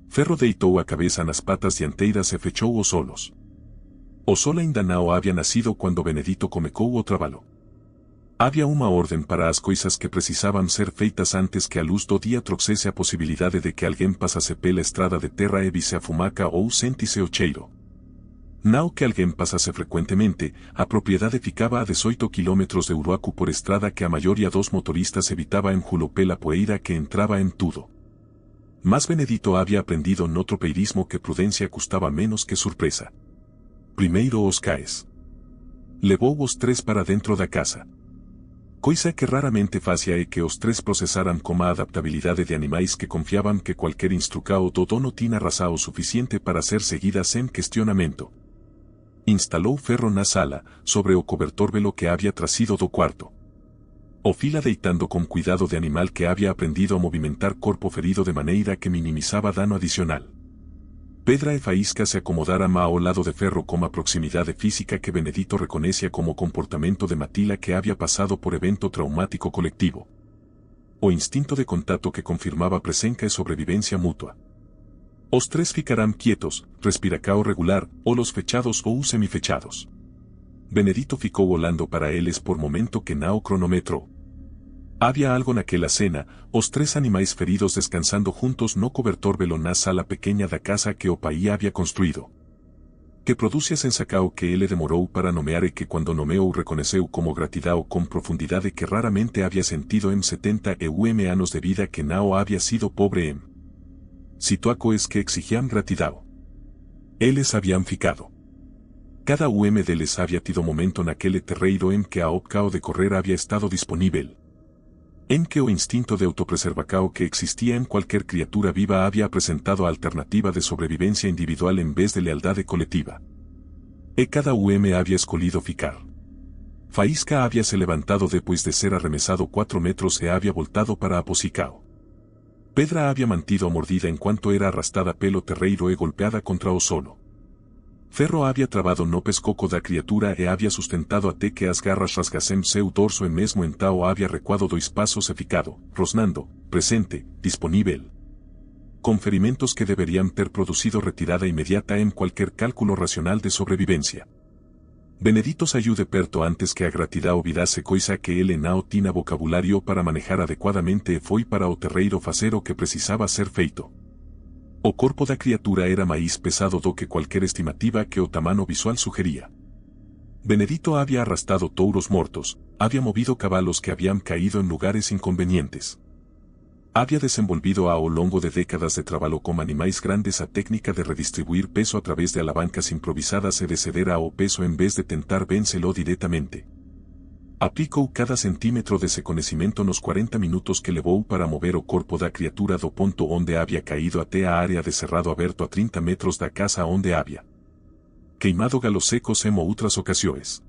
Ferro deitou a cabeça nas patas dianteiras e fechou os olhos. O sol ainda não havia nascido quando Benedito comecou o trabalho. Havia uma ordem para as coisas que precisavam ser feitas antes que a luz do dia trouxesse a possibilidade de que alguém passasse pela estrada de terra e visse a fumaca ou sentisse o cheiro. Não que alguém passasse frequentemente, a propriedade ficava a 18 km de Uruacu por estrada que a maioria dos motoristas evitava enjulo pela poeira que entrava em tudo. Mas Benedito havia aprendido no tropeirismo que prudência custava menos que surpresa. Primeiro os cais. Levou os três para dentro da casa. Coisa que raramente fazia é que os três processaram com a adaptabilidade de animais que confiavam que qualquer instrucao do dono tinha razão o suficiente para ser seguida sem questionamento. Instalou Ferro na sala, sobre o cobertor velo que havia trazido do quarto. O fila deitando com cuidado de animal que havia aprendido a movimentar corpo ferido de maneira que minimizava dano adicional. Pedra e faísca se acomodaram ao lado de Ferro com a proximidade física que Benedito reconhecia como comportamento de Matila que havia passado por evento traumático coletivo. O instinto de contato que confirmava presença e sobrevivência mútua. Os três ficarão quietos, respiracao regular, olhos fechados ou semifechados. Benedito ficou olhando para eles por momento que não cronometrou. Havia algo naquela cena, os três animais feridos descansando juntos no cobertor velo na sala pequena da casa que o pai havia construído. Que produce a sensação que ele demorou para nomear e que quando nomeou reconheceu como gratidão com profundidade que raramente havia sentido em 71 anos de vida que não havia sido pobre em situações que exigiam gratidão. Eles haviam ficado. Cada deles havia tido momento naquele terreiro em que a opção de correr havia estado disponível. Em que o instinto de autopreservação que existia em qualquer criatura viva havia apresentado a alternativa de sobrevivência individual em vez de lealdade coletiva. E cada havia escolhido ficar. Faísca havia se levantado depois de ser arremessado 4 metros e havia voltado para Aposicao. Pedra havia mantido a mordida enquanto era arrastada pelo terreiro e golpeada contra o solo. Ferro havia travado no pescoço da criatura e havia sustentado até que as garras rasgassem seu dorso e mesmo então havia recuado 2 passos e ficado, rosnando, presente, disponível. Com ferimentos que deveriam ter produzido retirada imediata em qualquer cálculo racional de sobrevivência. Benedito saiu de perto antes que a gratidão virasse coisa que ele não tinha vocabulário para manejar adequadamente e foi para o terreiro fazer o que precisava ser feito. O corpo da criatura era mais pesado do que qualquer estimativa que o tamanho visual sugeria. Benedito havia arrastado touros mortos, havia movido cavalos que haviam caído em lugares inconvenientes. Havia desenvolvido ao longo de décadas de trabalho com animais grandes a técnica de redistribuir peso a través de alavancas improvisadas e de ceder ao peso em vez de tentar vencê-lo diretamente. Aplicou cada centímetro desse conhecimento nos 40 minutos que levou para mover o corpo da criatura do ponto onde havia caído até a área de cerrado aberto a 30 metros da casa onde havia queimado galos secos em outras ocasiões.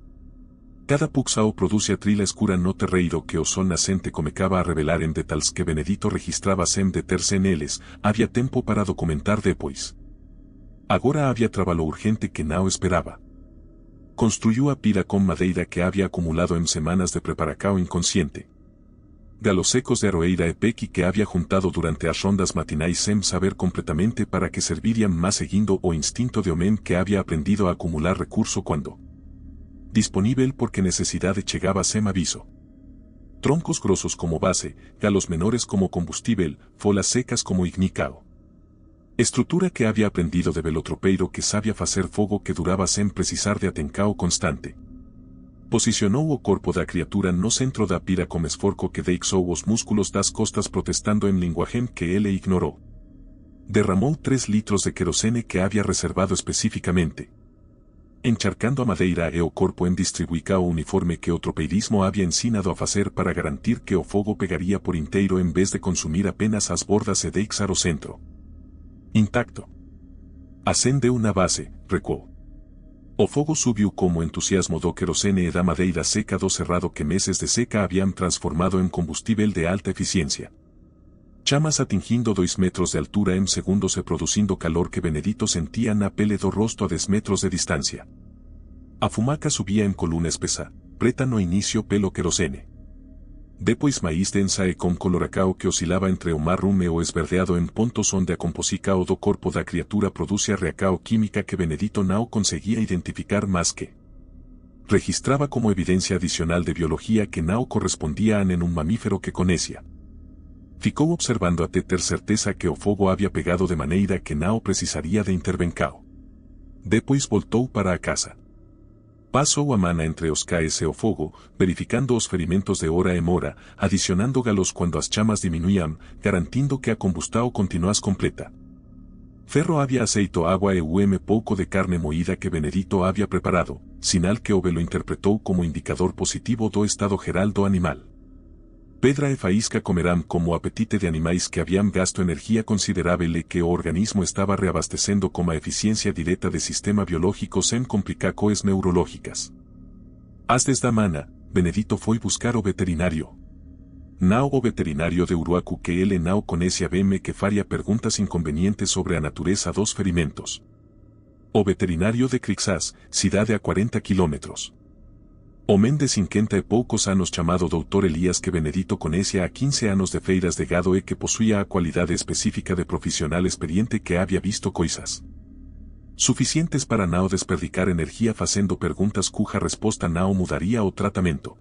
Cada puxao produce a trilha escura no terreiro que o sol nascente comecava a revelar em detalhes que Benedito registrava sem deter-se neles, havia tempo para documentar depois. Agora havia trabalho urgente que não esperava. Construiu a pila com madeira que havia acumulado em semanas de preparação inconsciente. Galos secos de aroeira e pequi que havia juntado durante as rondas matinais sem saber completamente para que serviriam, mas seguindo o instinto de homem que havia aprendido a acumular recurso quando disponível porque necesidade chegava sem aviso. Troncos grossos como base, galos menores como combustível, folhas secas como ignicao. Estrutura que havia aprendido de velotropeiro que sabia fazer fogo que durava sem precisar de atencao constante. Posicionou o corpo da criatura no centro da pira com esforço que deixou os músculos das costas protestando em linguagem que ele ignorou. Derramou 3 litros de querosene que havia reservado especificamente. Encharcando a madeira e o corpo em distribuicao uniforme que o tropeirismo havia ensinado a fazer para garantir que o fogo pegaria por inteiro em vez de consumir apenas as bordas e deixar o centro intacto. Acendeu na base, recuou. O fogo subiu como entusiasmo do querosene e da madeira seca do cerrado que meses de seca habían transformado en combustível de alta eficiencia. Chamas atingindo 2 metros de altura en segundos e producindo calor que Benedito sentía na pele do rosto a 10 metros de distancia. A fumaca subía en coluna espesa, preta no inicio pelo querosene. Depois maíz densa e con coloracao que oscilaba entre o marrom e o esverdeado en pontos onde a composicao do corpo da criatura produce a reacao química que Benedito não conseguía identificar más que. Registraba como evidencia adicional de biología que não correspondía a nenhum mamífero que conecia. Ficou observando até ter certeza que o fogo había pegado de maneira que não precisaria de intervencao. Depois voltou para a casa. Pasou a mana entre os caes e o fogo, verificando os ferimentos de hora em hora, adicionando galos quando as chamas diminuíam, garantindo que a combustão continuas completa. Ferro había aceito agua e pouco de carne moída que Benedito había preparado, sinal que o velo interpretou como indicador positivo do estado geral do animal. Pedra e faísca comerán como apetite de animais que habían gasto energía considerável e que o organismo estaba reabastecendo como a eficiencia directa de sistema biológico sem complicações neurológicas. Antes da mana, Benedito foi buscar o veterinário. Não o veterinário de Uruacu que ele não conhecia bem que faria perguntas inconvenientes sobre a natureza dos ferimentos. O veterinário de Crixás, cidade a 40 quilômetros. Homem de 50 e poucos anos chamado Dr. Elias que Benedito conhecia há 15 anos de feiras de gado e que possuía a qualidade específica de profissional experiente que havia visto coisas suficientes para não desperdicar energia fazendo perguntas cuja resposta não mudaria o tratamento.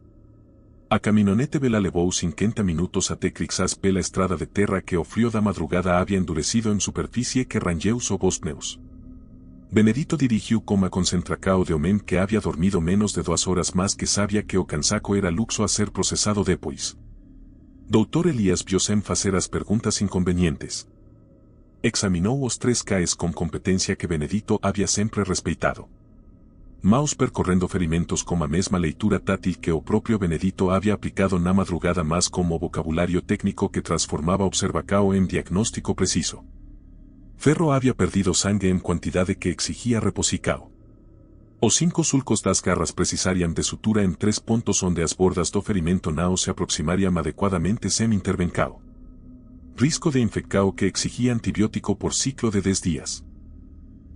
A caminhonete vela levou 50 minutos até Crixás pela estrada de terra que o frio da madrugada havia endurecido em superfície que rangeu sob os pneus. Benedito dirigiu com a concentracao de homem que havia dormido menos de 2 horas mas que sabia que o cansaco era luxo a ser processado depois. Dr. Elias vio sem fazer as perguntas inconvenientes. Examinou os 3 caes com competência que Benedito havia sempre respeitado. Maus percorrendo ferimentos com a mesma leitura tátil que o próprio Benedito havia aplicado na madrugada mas como vocabulário técnico que transformava observacao em diagnóstico preciso. Ferro havia perdido sangue em quantidade que exigia reposicao. Os 5 sulcos das garras precisariam de sutura em 3 pontos onde as bordas do ferimento não se aproximariam adequadamente sem intervencao. Risco de infectao que exigia antibiótico por ciclo de 10 dias.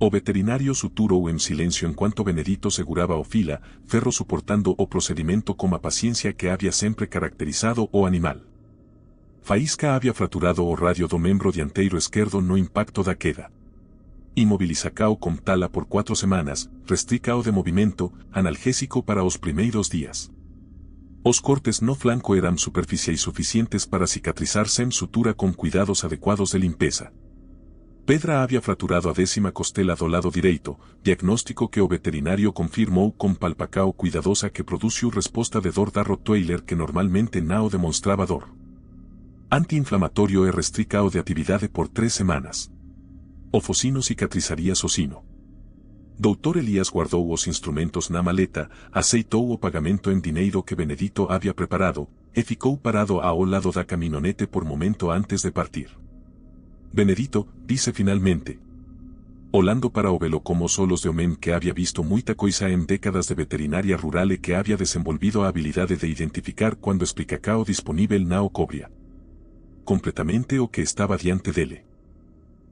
O veterinário suturou em silêncio enquanto Benedito segurava o fila, Ferro suportando o procedimento com a paciência que havia sempre caracterizado o animal. Faísca havia fraturado o radio do membro dianteiro esquerdo no impacto da queda. Imobilizacao com tala por 4 semanas, restricao de movimento, analgésico para os primeiros dias. Os cortes no flanco eram superficiais suficientes para cicatrizar sem sutura com cuidados adequados de limpeza. Pedra havia fraturado a 10ª costela do lado direito, diagnóstico que o veterinário confirmou com palpacao cuidadosa que produziu resposta de dor da Rottweiler que normalmente não demonstrava dor. Anti-inflamatório e restricao de atividade por 3 semanas. O focino cicatrizaria sozinho. Dr. Elias guardou os instrumentos na maleta, aceitou o pagamento em dinheiro que Benedito havia preparado, e ficou parado ao lado da caminhonete por momento antes de partir. Benedito, disse finalmente. Olhando para o velo como solos de homem que havia visto muita coisa em décadas de veterinária rural e que havia desenvolvido a habilidade de identificar quando explicacao disponível não cobria completamente o que estava diante dele.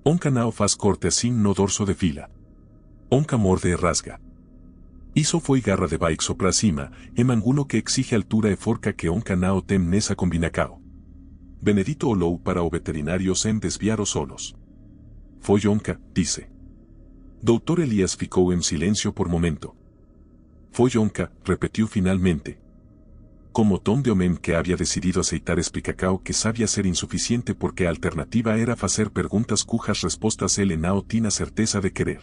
Onca não faz corte assim no dorso de fila. Onca morde e rasga. Isso foi garra de baixo para cima, e mangulo que exige altura e forca que onca não tem nessa combinacao. Benedito olhou para o veterinário sem desviar os olhos. Foi onca, disse. Dr. Elias ficou em silêncio por momento. Foi onca, repetiu finalmente. Como tom de homem que havia decidido aceitar explicacao que sabia ser insuficiente porque a alternativa era fazer perguntas cujas respostas ele não tinha certeza de querer.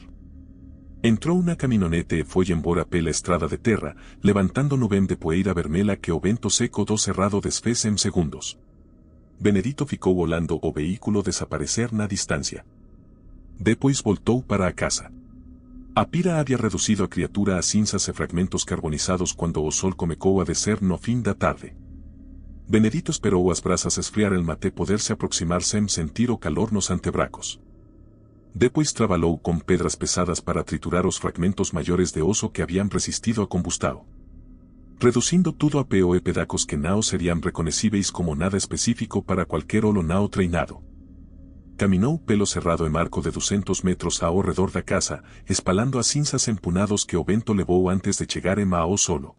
Entrou na caminhonete e foi embora pela estrada de terra, levantando nuvem de poeira vermelha que o vento seco do cerrado desfez em segundos. Benedito ficou olhando o veículo desaparecer na distância. Depois voltou para a casa. A pira havia reduzido a criatura a cinzas e fragmentos carbonizados quando o sol comecou a descer no fim da tarde. Benedito esperou as brasas esfriar el até poder se aproximar sem sentir o calor nos antebracos. Depois trabalhou com pedras pesadas para triturar os fragmentos maiores de osso que haviam resistido a combustão. Reduzindo tudo a POE pedacos que não seriam reconhecíveis como nada específico para qualquer olo não treinado. Caminou pelo cerrado e marco de 200 metros ao redor da casa, espalhando as cinzas empunados que o vento levou antes de chegarem ao solo.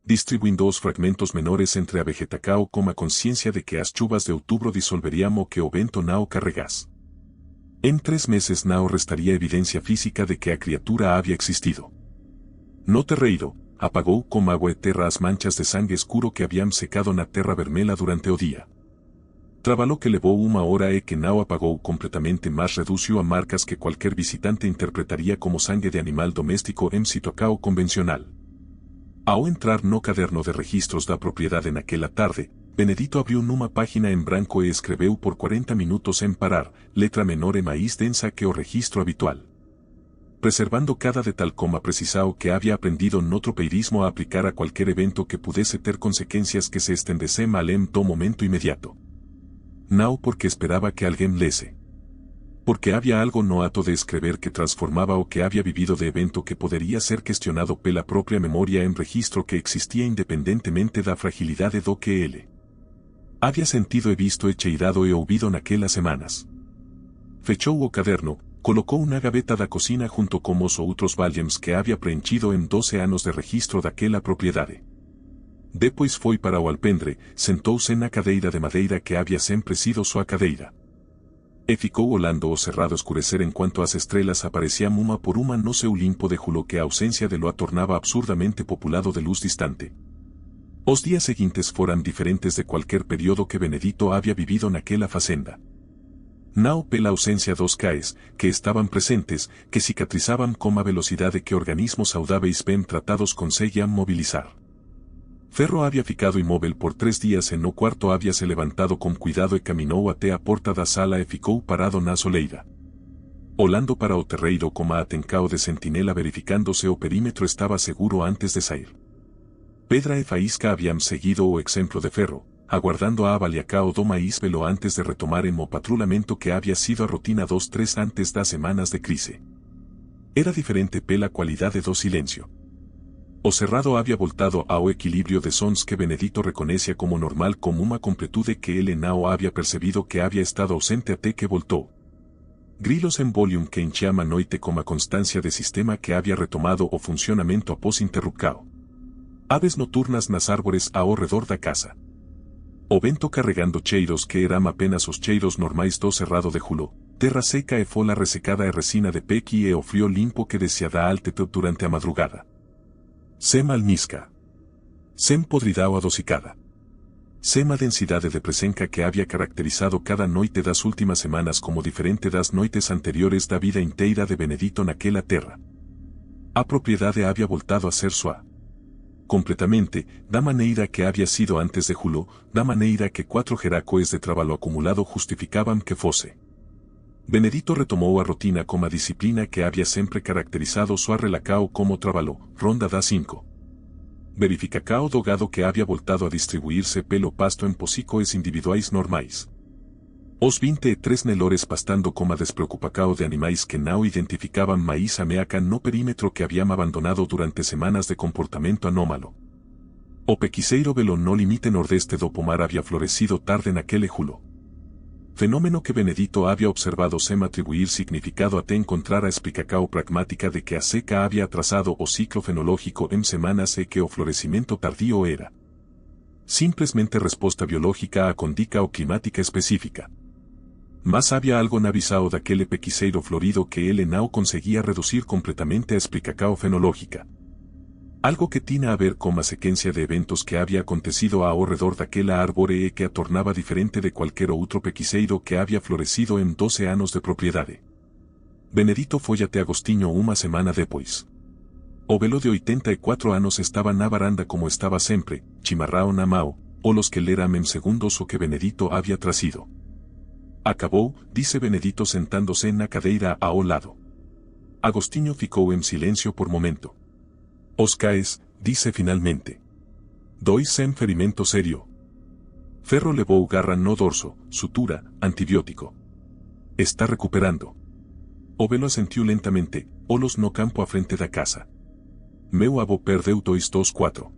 Distribuindo os fragmentos menores entre a vegetação com a consciência de que as chuvas de outubro dissolveriam o que o vento não carregasse. Em 3 meses não restaria evidência física de que a criatura havia existido. No terreiro, apagou com água e terra as manchas de sangue escuro que haviam secado na terra vermelha durante o dia. Trabalho que levou 1 hora e que não apagou completamente, mas reduziu a marcas que qualquer visitante interpretaria como sangue de animal doméstico em citocao convencional. Ao entrar no caderno de registros da propriedade naquela tarde, Benedito abriu numa página em branco e escreveu por 40 minutos sem parar, letra menor e mais densa que o registro habitual. Preservando cada detalhe como precisao que havia aprendido no tropeirismo a aplicar a qualquer evento que pudesse ter consequências que se estendessem além do momento imediato. Não porque esperava que alguém lesse. Porque havia algo no ato de escrever que transformava o que havia vivido de evento que poderia ser questionado pela própria memória em registro que existia independentemente da fragilidade do que ele havia sentido e visto e cheirado e ouvido naquelas semanas. Fechou o caderno, colocou na gaveta da cocina junto com os outros volumes que havia preenchido em 12 anos de registro daquela propriedade. Depois foi para o alpendre, sentou-se na cadeira de madeira que havia sempre sido sua cadeira. E ficou olhando o cerrado escurecer enquanto as estrelas apareciam uma por uma no seu limpo de julho que a ausência de lua tornava absurdamente populado de luz distante. Os dias seguintes foram diferentes de qualquer período que Benedito havia vivido naquela fazenda. Não pela ausência dos cais, que estavam presentes, que cicatrizavam com a velocidade que organismos saudáveis bem tratados conseguiam mobilizar. Ferro havia ficado imóvel por 3 dias e no quarto havia se levantado com cuidado e caminhou até a porta da sala e ficou parado na soleira. Olhando para o terreiro com a atencao de sentinela verificando se o perímetro estava seguro antes de sair. Pedra e faísca haviam seguido o exemplo de Ferro, aguardando a avaliacao do maíz velo antes de retomarem o patrulhamento que havia sido a rotina 2-3 antes das semanas de crise. Era diferente pela qualidade do silêncio. O cerrado havia voltado ao equilíbrio de sons que Benedito reconhecia como normal com uma completude que ele não havia percebido que havia estado ausente até que voltou. Grilos em volume que enchiam a noite com a constância de sistema que havia retomado o funcionamento após interrupcao. Aves noturnas nas árvores ao redor da casa. O vento carregando cheiros que eram apenas os cheiros normais do cerrado de julho, terra seca e folha ressecada e resina de pequi e o frio limpo que descia da altitude durante a madrugada. Sem almisca. Sem podridão adocicada. Sem a densidade de presença que havia caracterizado cada noite das últimas semanas como diferente das noites anteriores da vida inteira de Benedito naquela terra. A propriedade havia voltado a ser sua. Completamente, da maneira que havia sido antes de julho, da maneira que 4 geracoes de trabalho acumulado justificavam que fosse. Benedito retomou a rotina com a disciplina que havia sempre caracterizado sua relacao como trabalho, ronda das 5. Verificacao do gado que havia voltado a distribuir-se pelo pasto em pocicoes individuais normais. Os 23 nelores pastando com a despreocupacao de animais que não identificavam mais ameaca no perímetro que haviam abandonado durante semanas de comportamento anómalo. O pequiseiro velo no limite nordeste do pomar havia florescido tarde naquele julho. Fenómeno que Benedito havia observado sem atribuir significado até encontrar a explicação pragmática de que a seca havia atrasado o ciclo fenológico em semanas e que o florescimento tardío era simplesmente resposta biológica a condica ou climática específica. Mas havia algo na visão daquele pequiseiro florido que ele não conseguia reduzir completamente a explicação fenológica. Algo que tinha a ver com a sequência de eventos que havia acontecido ao redor daquela árvore e que a tornava diferente de qualquer outro pequiseiro que havia florescido em 12 anos de propriedade. Benedito foi até Agostinho uma semana depois. O velo de 84 anos estava na varanda como estava sempre, chimarrão na mão, ou los que leram em segundos o que Benedito havia trazido. Acabou, disse Benedito sentando-se na cadeira ao lado. Agostinho ficou em silêncio por momento. Os cais, disse finalmente. 2 sem ferimento sério. Ferro levou garra no dorso, sutura, antibiótico. Está recuperando. Ovelo asentiu lentamente, olos no campo à frente da casa. Meu avô perdeu 224.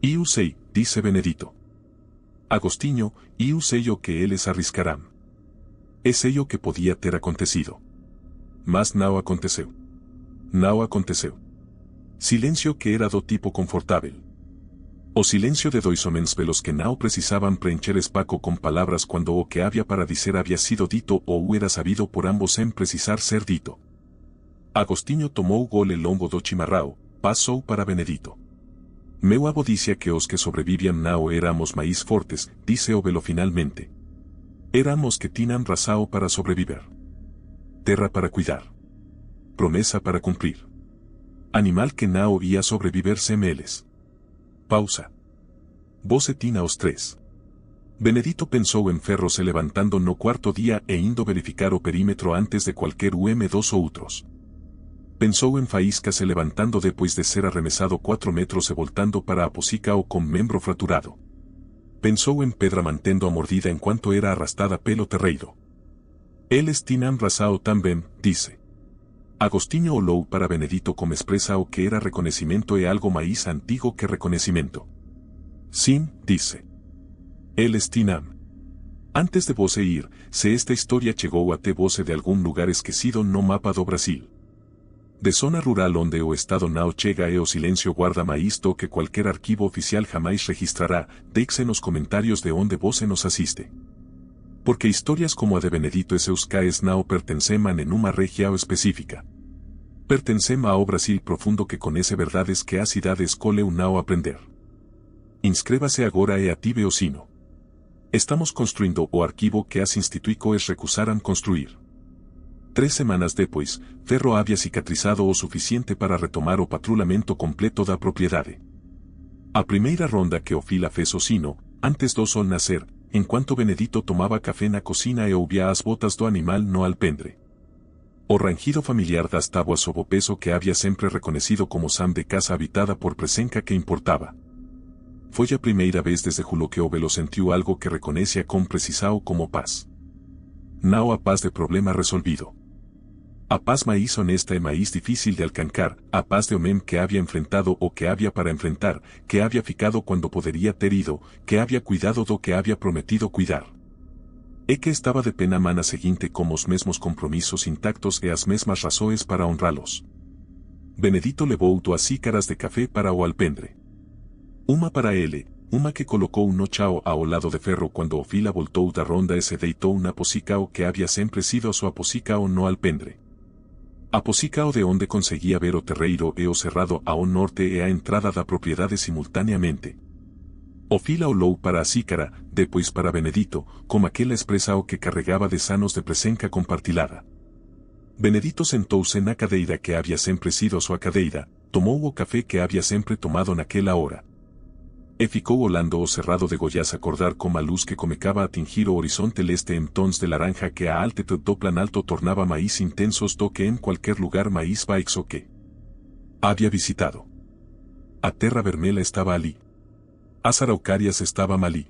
Eu sei, disse Benedito. Agostinho, eu sei o que eles arriscarão. É sei o que podia ter acontecido. Mas não aconteceu. Não aconteceu. Silêncio que era do tipo confortável. O silêncio de dois homens velos que não precisavam preencher espaço com palavras quando o que havia para dizer havia sido dito ou era sabido por ambos sem precisar ser dito. Agostinho tomou o gole longo do chimarrão, passou para Benedito. Meu avô dizia que os que sobreviviam não éramos mais fortes, disse Ovelo finalmente. Éramos que tinham razão para sobreviver. Terra para cuidar. Promessa para cumprir. Animal que não ia sobreviver sem eles. Pausa. Você tinha os três. Benedito pensou em Ferro se levantando no quarto dia e indo verificar o perímetro antes de qualquer dos outros. Pensou em Faísca se levantando depois de ser arremessado 4 metros e voltando para a Pocicao com membro fraturado. Pensou em Pedra mantendo a mordida enquanto era arrastada pelo terreiro. Eles tinham razão também, disse. Agostinho olhou para Benedito como expressa o que era reconhecimento e algo mais antigo que reconhecimento. Sim, disse. Eles tinham. Antes de você ir, se esta história chegou até você de algum lugar esquecido no mapa do Brasil. De zona rural onde o Estado não chega e o silêncio guarda mais do que qualquer arquivo oficial jamais registrará, deixe nos comentários de onde você nos assiste. Porque histórias como a de Benedito e seus caes não pertencem a nenhuma região específica. Pertencem ao Brasil profundo que conhece verdades que a cidade escolheu não aprender. Inscreva-se agora e ative o sino. Estamos construindo o arquivo que as instituições recusaram construir. 3 semanas depois, Ferro havia cicatrizado o suficiente para retomar o patrulhamento completo da propriedade. A primeira ronda que o fila fez o sino, antes do sol nascer, enquanto Benedito tomava café na cocina e ouvia as botas do animal no alpendre. O rangido familiar das tábuas sob o peso que havia sempre reconhecido como sam de casa habitada por presença que importava. Foi a primeira vez desde julho que Ovelo sentiu algo que reconhecia com precisão como paz. Não a paz de problema resolvido. A paz mais honesta e mais difícil de alcançar, a paz de homem que havia enfrentado o que havia para enfrentar, que havia ficado quando poderia ter ido, que havia cuidado do que havia prometido cuidar. E que estava de pena mana seguinte com os mesmos compromissos intactos e as mesmas razões para honrá-los. Benedito levou 2 xícaras de café para o alpendre. Uma para ele, uma que colocou no chão ao lado de Ferro quando o fila voltou da ronda e se deitou na Pocicao que havia sempre sido sua Pocicao no alpendre. A Pocicao de onde conseguia ver o terreiro e o cerrado ao norte e a entrada da propriedade simultaneamente. O fila olhou para a xícara, depois para Benedito, como aquela expressão que carregava de anos de presença compartilhada. Benedito sentou-se na cadeira que havia sempre sido sua cadeira, tomou o café que havia sempre tomado naquela hora. E ficou olhando o cerrado de Goiás acordar como a luz que comecava a tingir o horizonte leste em tons de laranja que a altitud do planalto tornava mais intensos do que em qualquer lugar mais baixo que havia visitado. A terra vermelha estava ali. As araucárias estavam ali.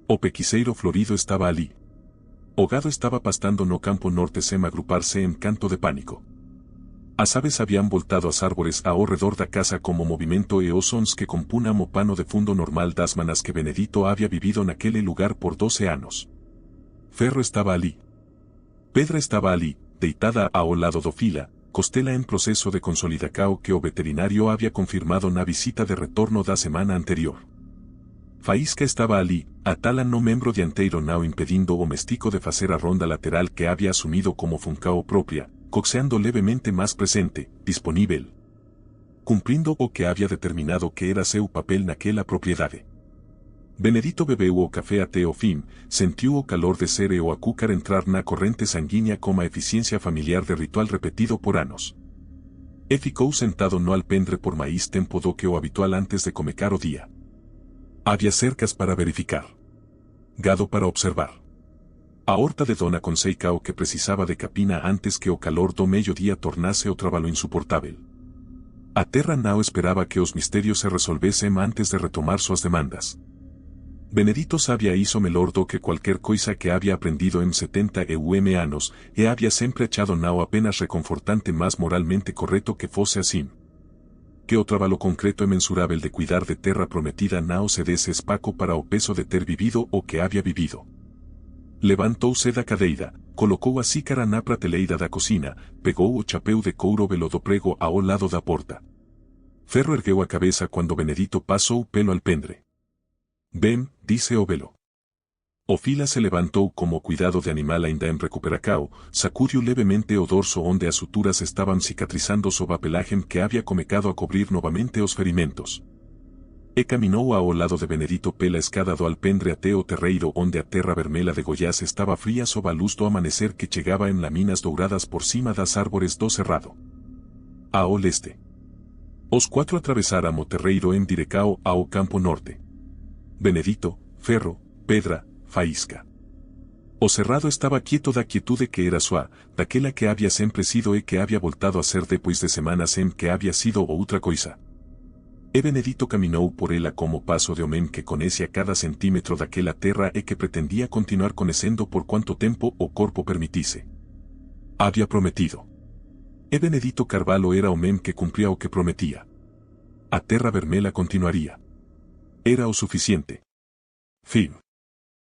O pequiceiro florido estava ali. O gado estava pastando no campo norte sem agrupar-se em canto de pânico. As aves haviam voltado as árvores ao redor da casa como movimento e os sons que compunham o pano de fundo normal das manas que Benedito havia vivido naquele lugar por 12 anos. Ferro estava ali. Pedra estava ali, deitada ao lado do fila, costela em processo de consolidação que o veterinário havia confirmado na visita de retorno da semana anterior. Faísca estava ali, atala no membro dianteiro não impedindo o mestico de fazer a ronda lateral que havia assumido como funcao própria, coxeando levemente mais presente, disponível. Cumprindo o que havia determinado que era seu papel naquela propriedade. Benedito bebeu o café até o fim, sentiu o calor de ser e o açúcar entrar na corrente sanguínea como a eficiência familiar de ritual repetido por anos. E ficou sentado no alpendre por mais tempo do que o habitual antes de começar o dia. Havia cercas para verificar. Gado para observar. A horta de Dona Conceição que precisava de capina antes que o calor do meio-dia tornasse o trabalho insuportável. A terra não esperava que os mistérios se resolvessem antes de retomar suas demandas. Benedito sabia hizo melordo que cualquier coisa que había aprendido en 70 anos, había sempre echado nao apenas reconfortante más moralmente correcto que fuese así. Que otro valo concreto e mensurable de cuidar de terra prometida nao se dese espaco para o peso de ter vivido o que había vivido. Levantouse da cadeira, colocou a xícara na prateleira da cocina, pegou o chapéu de couro velo do prego ao lado da porta. Ferro ergueu a cabeza cuando Benedito pasou pelo alpendre. «Ven», dice o velo. O fila se levantó como cuidado de animal ainda en recuperacao, sacudió levemente o dorso onde as suturas estaban cicatrizando sob a pelajem que había comecado a cobrir novamente os ferimentos. E caminou ao lado de Benedito pela escada do alpendre até o terreiro onde a terra vermela de Goiás estaba fría sob a luz do amanecer que chegaba en laminas douradas por cima das árbores do cerrado. Ao leste. Os quatro atravesaram o terreiro en direcao ao campo norte. Benedito, Ferro, Pedra, Faísca. O cerrado estaba quieto da quietude que era súa, daquela que había sempre sido e que había voltado a ser depois de semanas en que había sido outra coisa. E Benedito caminou por ela como paso de homem que conhece a cada centímetro daquela terra e que pretendía continuar conhecendo por quanto tempo o corpo permitise. Había prometido. E Benedito Carvalho era homem que cumpría o que prometía. A terra vermela continuaría. Era o suficiente. Fin.